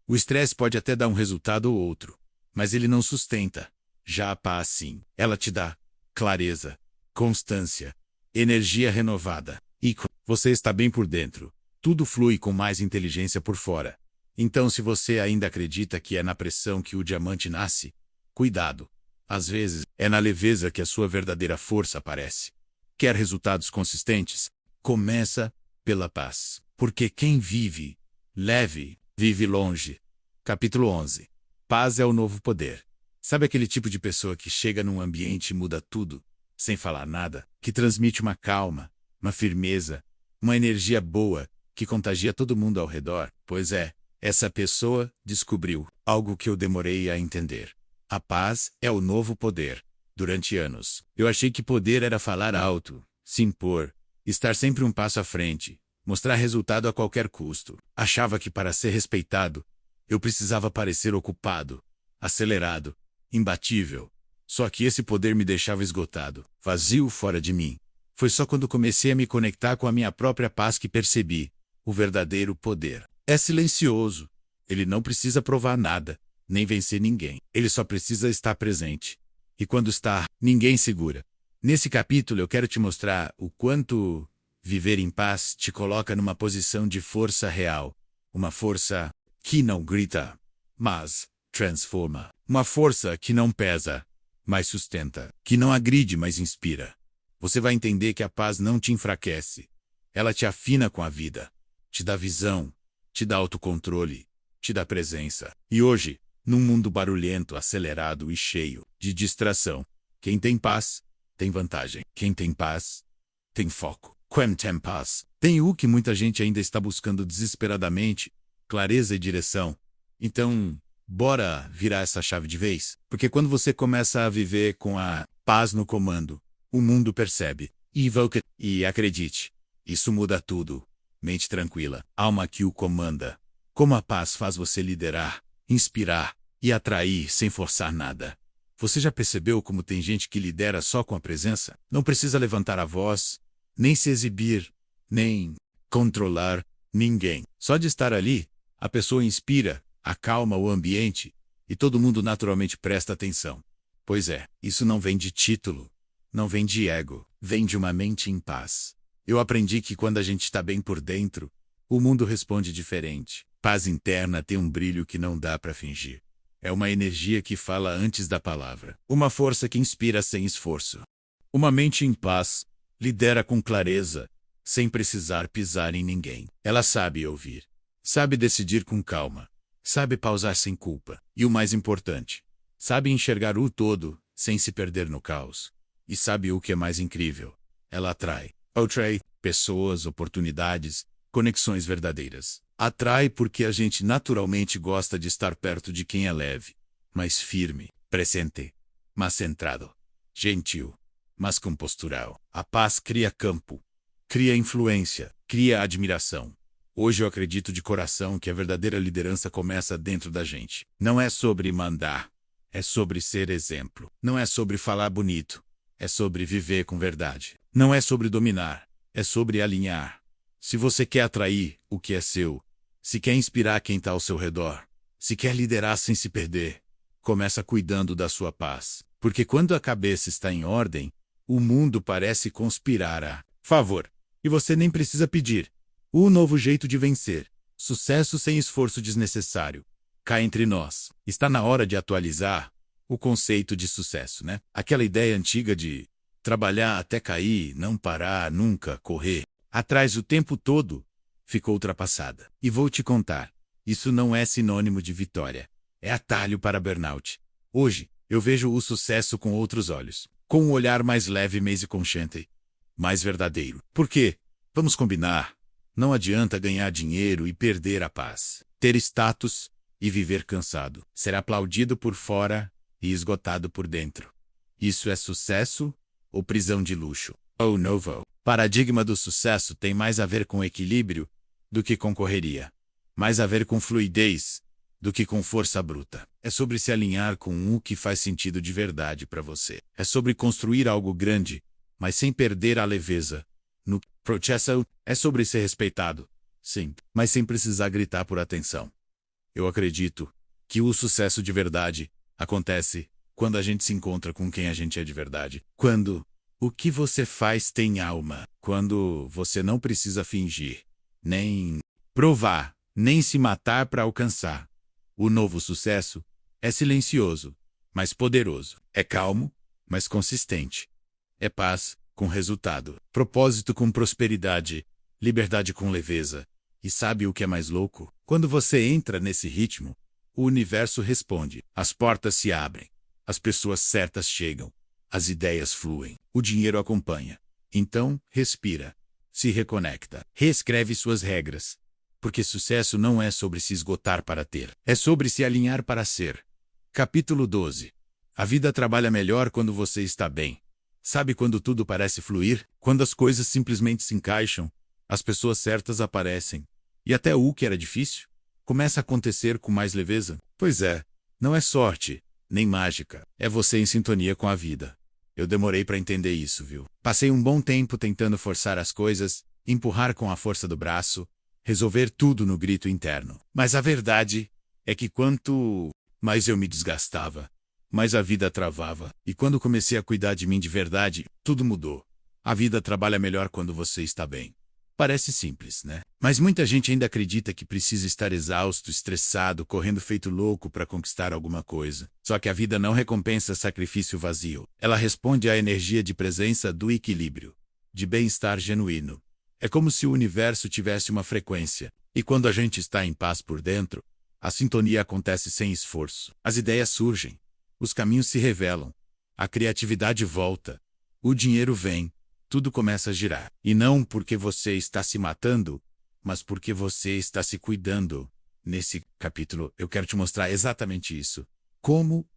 O estresse pode até dar um resultado ou outro, mas ele não sustenta. Já a paz sim, ela te dá clareza, constância, energia renovada. E você está bem por dentro. Tudo flui com mais inteligência por fora. Então se você ainda acredita que é na pressão que o diamante nasce, cuidado. Às vezes, é na leveza que a sua verdadeira força aparece. Quer resultados consistentes? Começa pela paz. Porque quem vive leve, vive longe. Capítulo 11. Paz é o novo poder. Sabe aquele tipo de pessoa que chega num ambiente e muda tudo, sem falar nada, que transmite uma calma, uma firmeza, uma energia boa, que contagia todo mundo ao redor? Pois é, essa pessoa descobriu algo que eu demorei a entender. A paz é o novo poder. Durante anos, eu achei que poder era falar alto, se impor, estar sempre um passo à frente, mostrar resultado a qualquer custo. Achava que para ser respeitado, eu precisava parecer ocupado, acelerado, imbatível. Só que esse poder me deixava esgotado, vazio fora de mim. Foi só quando comecei a me conectar com a minha própria paz que percebi: o verdadeiro poder é silencioso. Ele não precisa provar nada, nem vencer ninguém. Ele só precisa estar presente. E quando está, ninguém segura. Nesse capítulo eu quero te mostrar o quanto viver em paz te coloca numa posição de força real. Uma força que não grita, mas transforma. Uma força que não pesa, mas sustenta. Que não agride, mas inspira. Você vai entender que a paz não te enfraquece. Ela te afina com a vida. Te dá visão, te dá autocontrole, te dá presença. E hoje, num mundo barulhento, acelerado e cheio de distração, quem tem paz, tem vantagem. Quem tem paz, tem foco. Quem tem paz, tem o que muita gente ainda está buscando desesperadamente: clareza e direção. Então, bora virar essa chave de vez? Porque quando você começa a viver com a paz no comando, o mundo percebe. E acredite, isso muda tudo. Mente tranquila, alma que o comanda. Como a paz faz você liderar, inspirar e atrair sem forçar nada. Você já percebeu como tem gente que lidera só com a presença? Não precisa levantar a voz, nem se exibir, nem controlar ninguém. Só de estar ali, a pessoa inspira, acalma o ambiente e todo mundo naturalmente presta atenção. Pois é, isso não vem de título, não vem de ego, vem de uma mente em paz. Eu aprendi que quando a gente está bem por dentro, o mundo responde diferente. Paz interna tem um brilho que não dá para fingir. É uma energia que fala antes da palavra. Uma força que inspira sem esforço. Uma mente em paz lidera com clareza, sem precisar pisar em ninguém. Ela sabe ouvir, sabe decidir com calma, sabe pausar sem culpa. E o mais importante, sabe enxergar o todo, sem se perder no caos. E sabe o que é mais incrível? Ela atrai pessoas, oportunidades, conexões verdadeiras. Atrai porque a gente naturalmente gosta de estar perto de quem é leve, mais firme, presente, mas centrado, gentil, mas com postural. A paz cria campo, cria influência, cria admiração. Hoje eu acredito de coração que a verdadeira liderança começa dentro da gente. Não é sobre mandar, é sobre ser exemplo. Não é sobre falar bonito, é sobre viver com verdade. Não é sobre dominar, é sobre alinhar. Se você quer atrair o que é seu, se quer inspirar quem está ao seu redor, se quer liderar sem se perder, começa cuidando da sua paz. Porque quando a cabeça está em ordem, o mundo parece conspirar a favor. E você nem precisa pedir. O novo jeito de vencer. Sucesso sem esforço desnecessário. Cá entre nós, está na hora de atualizar o conceito de sucesso, né? Aquela ideia antiga de trabalhar até cair, não parar, nunca correr atrás o tempo todo, ficou ultrapassada. E vou te contar, isso não é sinônimo de vitória. É atalho para burnout. Hoje, eu vejo o sucesso com outros olhos. Com um olhar mais leve, mais consciente, mais verdadeiro. Por quê? Vamos combinar. Não adianta ganhar dinheiro e perder a paz. Ter status e viver cansado. Ser aplaudido por fora e esgotado por dentro. Isso é sucesso ou prisão de luxo? Oh, novo. Paradigma do sucesso tem mais a ver com equilíbrio do que com correria. Mais a ver com fluidez do que com força bruta. É sobre se alinhar com o que faz sentido de verdade para você. É sobre construir algo grande, mas sem perder a leveza. No processo, é sobre ser respeitado, sim, mas sem precisar gritar por atenção. Eu acredito que o sucesso de verdade acontece quando a gente se encontra com quem a gente é de verdade. Quando o que você faz tem alma. Quando você não precisa fingir, nem provar, nem se matar para alcançar. O novo sucesso é silencioso, mas poderoso. É calmo, mas consistente. É paz com resultado. Propósito com prosperidade. Liberdade com leveza. E sabe o que é mais louco? Quando você entra nesse ritmo, o universo responde. As portas se abrem. As pessoas certas chegam. As ideias fluem. O dinheiro acompanha. Então, respira. Se reconecta. Reescreve suas regras. Porque sucesso não é sobre se esgotar para ter. É sobre se alinhar para ser. Capítulo 12. A vida trabalha melhor quando você está bem. Sabe quando tudo parece fluir? Quando as coisas simplesmente se encaixam, as pessoas certas aparecem. E até o que era difícil começa a acontecer com mais leveza. Pois é, não é sorte, nem mágica. É você em sintonia com a vida. Eu demorei para entender isso, viu? Passei um bom tempo tentando forçar as coisas, empurrar com a força do braço, resolver tudo no grito interno. Mas a verdade é que quanto mais eu me desgastava, mais a vida travava. E quando comecei a cuidar de mim de verdade, tudo mudou. A vida trabalha melhor quando você está bem. Parece simples, né? Mas muita gente ainda acredita que precisa estar exausto, estressado, correndo feito louco para conquistar alguma coisa. Só que a vida não recompensa sacrifício vazio. Ela responde à energia de presença do equilíbrio, de bem-estar genuíno. É como se o universo tivesse uma frequência. E quando a gente está em paz por dentro, a sintonia acontece sem esforço. As ideias surgem, os caminhos se revelam, a criatividade volta, o dinheiro vem. Tudo começa a girar. E não porque você está se matando, mas porque você está se cuidando. Nesse capítulo, eu quero te mostrar exatamente isso. Como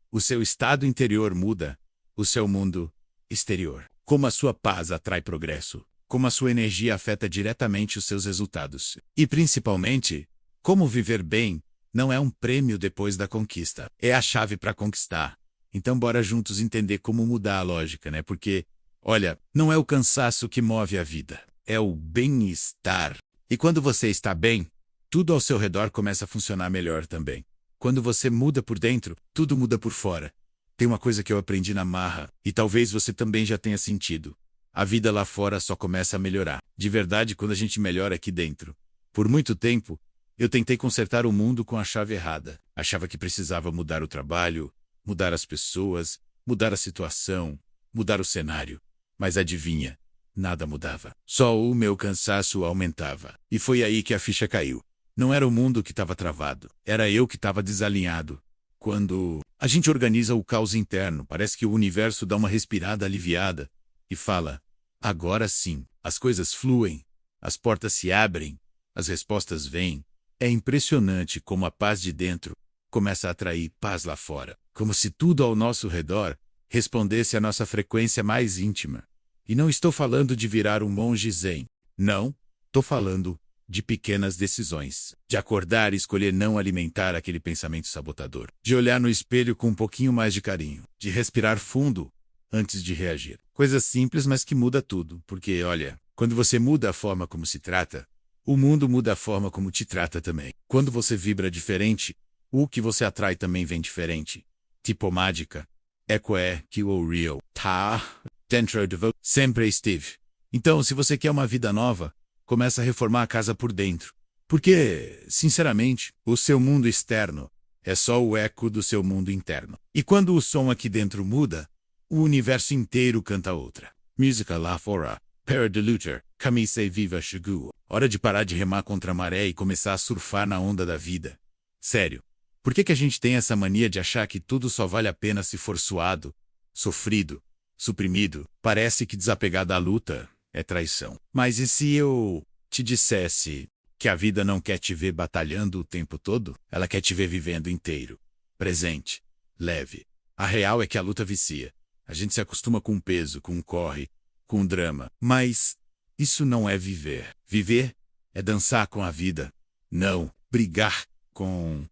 o seu estado interior muda o seu mundo exterior. Como a sua paz atrai progresso. Como a sua energia afeta diretamente os seus resultados. E principalmente, como viver bem não é um prêmio depois da conquista. É a chave para conquistar. Então bora juntos entender como mudar a lógica, né? Porque olha, não é o cansaço que move a vida, é o bem-estar. E quando você está bem, tudo ao seu redor começa a funcionar melhor também. Quando você muda por dentro, tudo muda por fora. Tem uma coisa que eu aprendi na marra, e talvez você também já tenha sentido. A vida lá fora só começa a melhorar. De verdade, quando a gente melhora aqui dentro. Por muito tempo, eu tentei consertar o mundo com a chave errada. Achava que precisava mudar o trabalho, mudar as pessoas, mudar a situação, mudar o cenário. Mas adivinha, nada mudava. Só o meu cansaço aumentava. E foi aí que a ficha caiu. Não era o mundo que estava travado, era eu que estava desalinhado. Quando a gente organiza o caos interno, parece que o universo dá uma respirada aliviada e fala: agora sim, as coisas fluem, as portas se abrem, as respostas vêm. É impressionante como a paz de dentro começa a atrair paz lá fora. Como se tudo ao nosso redor respondesse à nossa frequência mais íntima. E não estou falando de virar um monge zen. Não, estou falando de pequenas decisões. De acordar e escolher não alimentar aquele pensamento sabotador. De olhar no espelho com um pouquinho mais de carinho. De respirar fundo antes de reagir. Coisa simples, mas que muda tudo. Porque, olha, quando você muda a forma como se trata, o mundo muda a forma como te trata também. Quando você vibra diferente, o que você atrai também vem diferente. Tipo mágica. Eco é que o real tá dentro de você. Sempre esteve. Então, se você quer uma vida nova, começa a reformar a casa por dentro. Porque, sinceramente, o seu mundo externo é só o eco do seu mundo interno. E quando o som aqui dentro muda, o universo inteiro canta outra. Música lá fora. Para de lutar. Camise viva chegou. Hora de parar de remar contra a maré e começar a surfar na onda da vida. Sério. Por que a gente tem essa mania de achar que tudo só vale a pena se for suado, sofrido, suprimido? Parece que desapegar da luta é traição. Mas e se eu te dissesse que a vida não quer te ver batalhando o tempo todo? Ela quer te ver vivendo inteiro, presente, leve. A real é que a luta vicia. A gente se acostuma com o peso, com o corre, com o drama. Mas isso não é viver. Viver é dançar com a vida, não brigar com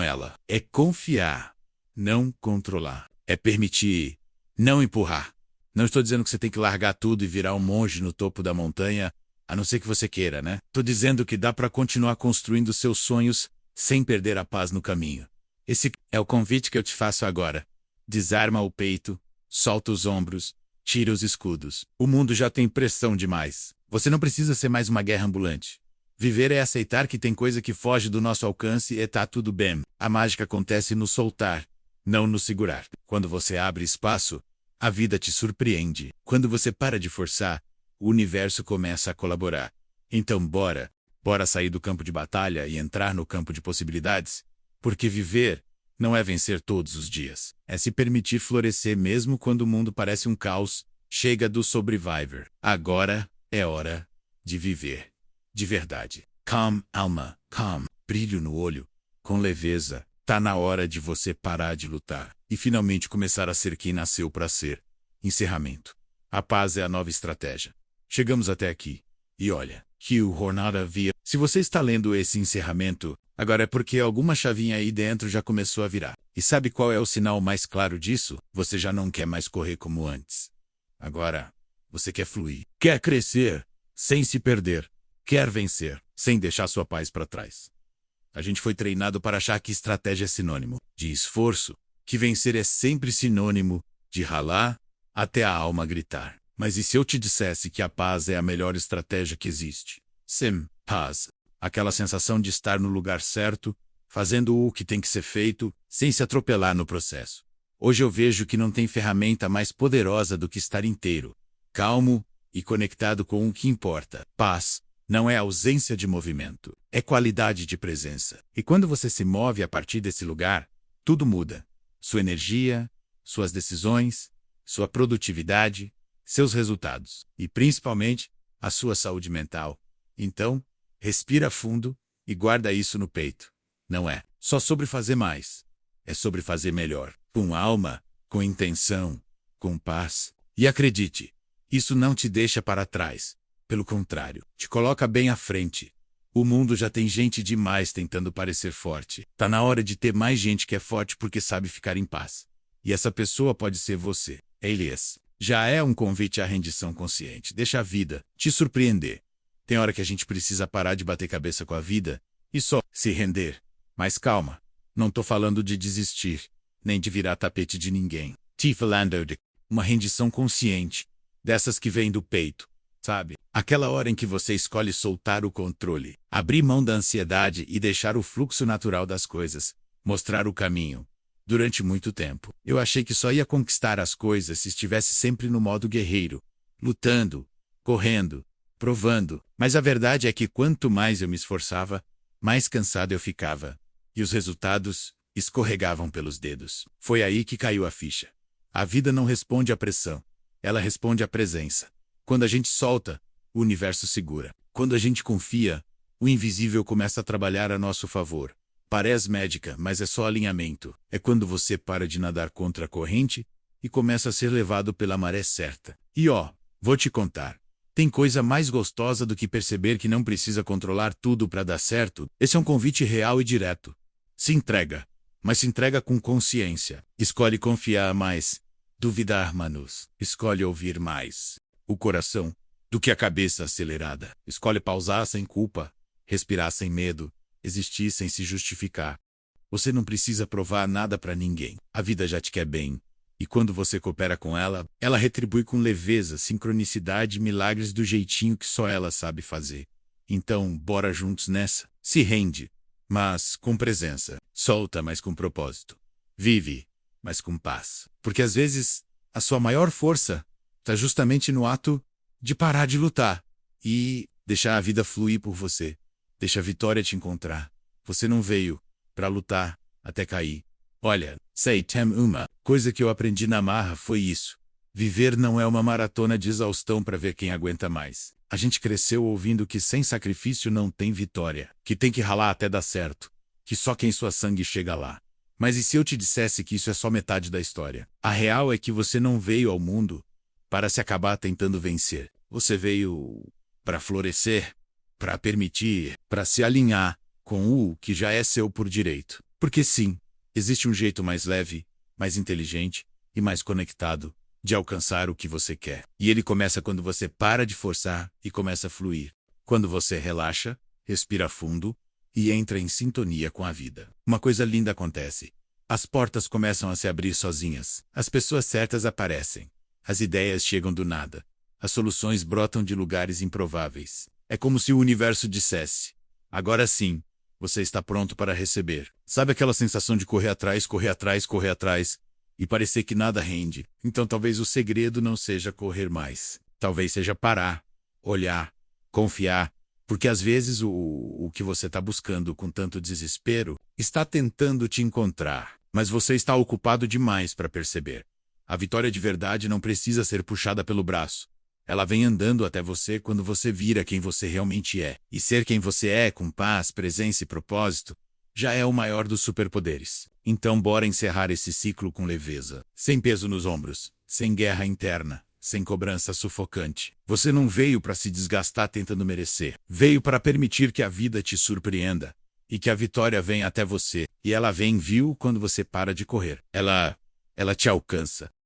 ela. É confiar, não controlar. É permitir, não empurrar. Não estou dizendo que você tem que largar tudo e virar um monge no topo da montanha, a não ser que você queira, né? Estou dizendo que dá para continuar construindo seus sonhos sem perder a paz no caminho. Esse é o convite que eu te faço agora. Desarma o peito, solta os ombros, tira os escudos. O mundo já tem pressão demais. Você não precisa ser mais uma guerra ambulante. Viver é aceitar que tem coisa que foge do nosso alcance e tá tudo bem. A mágica acontece no soltar, não no segurar. Quando você abre espaço, a vida te surpreende. Quando você para de forçar, o universo começa a colaborar. Então bora sair do campo de batalha e entrar no campo de possibilidades. Porque viver não é vencer todos os dias. É se permitir florescer mesmo quando o mundo parece um caos. Chega do Survivor. Agora é hora de viver. De verdade. Calm, alma, calm. Brilho no olho. Com leveza. Tá na hora de você parar de lutar e finalmente começar a ser quem nasceu para ser. Encerramento. A paz é a nova estratégia. Chegamos até aqui. E olha, que o jornada via. Se você está lendo esse encerramento, agora é porque alguma chavinha aí dentro já começou a virar. E sabe qual é o sinal mais claro disso? Você já não quer mais correr como antes. Agora, você quer fluir. Quer crescer, sem se perder. Quer vencer, sem deixar sua paz para trás. A gente foi treinado para achar que estratégia é sinônimo de esforço, que vencer é sempre sinônimo de ralar até a alma gritar. Mas e se eu te dissesse que a paz é a melhor estratégia que existe? Sim, paz. Aquela sensação de estar no lugar certo, fazendo o que tem que ser feito, sem se atropelar no processo. Hoje eu vejo que não tem ferramenta mais poderosa do que estar inteiro, calmo e conectado com o que importa. Paz não é ausência de movimento, é qualidade de presença. E quando você se move a partir desse lugar, tudo muda. Sua energia, suas decisões, sua produtividade, seus resultados e, principalmente, a sua saúde mental. Então, respira fundo e guarda isso no peito. Não é só sobre fazer mais, é sobre fazer melhor, com alma, com intenção, com paz. E acredite, isso não te deixa para trás. Pelo contrário, te coloca bem à frente. O mundo já tem gente demais tentando parecer forte. Tá na hora de ter mais gente que é forte porque sabe ficar em paz. E essa pessoa pode ser você. Elias. Já é um convite à rendição consciente. Deixa a vida te surpreender. Tem hora que a gente precisa parar de bater cabeça com a vida e só se render. Mas calma, não tô falando de desistir, nem de virar tapete de ninguém. Tô falando de uma rendição consciente, dessas que vêm do peito, sabe? Aquela hora em que você escolhe soltar o controle, abrir mão da ansiedade e deixar o fluxo natural das coisas, mostrar o caminho. Durante muito tempo, eu achei que só ia conquistar as coisas se estivesse sempre no modo guerreiro, lutando, correndo, provando. Mas a verdade é que quanto mais eu me esforçava, mais cansado eu ficava. E os resultados escorregavam pelos dedos. Foi aí que caiu a ficha. A vida não responde à pressão, ela responde à presença. Quando a gente solta, o universo segura. Quando a gente confia, o invisível começa a trabalhar a nosso favor. Parece médica, mas é só alinhamento. É quando você para de nadar contra a corrente e começa a ser levado pela maré certa. E vou te contar. Tem coisa mais gostosa do que perceber que não precisa controlar tudo para dar certo? Esse é um convite real e direto. Se entrega, mas se entrega com consciência. Escolhe confiar mais, duvidar menos. Escolhe ouvir mais o coração do que a cabeça acelerada. Escolhe pausar sem culpa, respirar sem medo, existir sem se justificar. Você não precisa provar nada para ninguém. A vida já te quer bem. E quando você coopera com ela, ela retribui com leveza, sincronicidade e milagres do jeitinho que só ela sabe fazer. Então, bora juntos nessa. Se rende, mas com presença. Solta, mas com propósito. Vive, mas com paz. Porque às vezes, a sua maior força está justamente no ato de parar de lutar e deixar a vida fluir por você. Deixa a vitória te encontrar. Você não veio para lutar até cair. Olha, sei, tem uma coisa que eu aprendi na marra foi isso. Viver não é uma maratona de exaustão para ver quem aguenta mais. A gente cresceu ouvindo que sem sacrifício não tem vitória, que tem que ralar até dar certo, que só quem sua sangue chega lá. Mas e se eu te dissesse que isso é só metade da história? A real é que você não veio ao mundo para se acabar tentando vencer. Você veio para florescer, para permitir, para se alinhar com o que já é seu por direito. Porque sim, existe um jeito mais leve, mais inteligente e mais conectado de alcançar o que você quer. E ele começa quando você para de forçar e começa a fluir. Quando você relaxa, respira fundo e entra em sintonia com a vida. Uma coisa linda acontece. As portas começam a se abrir sozinhas. As pessoas certas aparecem. As ideias chegam do nada. As soluções brotam de lugares improváveis. É como se o universo dissesse: agora sim, você está pronto para receber. Sabe aquela sensação de correr atrás, correr atrás, correr atrás e parecer que nada rende? Então talvez o segredo não seja correr mais. Talvez seja parar, olhar, confiar. Porque às vezes o que você está buscando com tanto desespero está tentando te encontrar, mas você está ocupado demais para perceber. A vitória de verdade não precisa ser puxada pelo braço. Ela vem andando até você quando você vira quem você realmente é. E ser quem você é com paz, presença e propósito já é o maior dos superpoderes. Então bora encerrar esse ciclo com leveza, sem peso nos ombros, sem guerra interna, sem cobrança sufocante. Você não veio para se desgastar tentando merecer. Veio para permitir que a vida te surpreenda. E que a vitória venha até você. E ela vem, viu, quando você para de correr. Ela te alcança.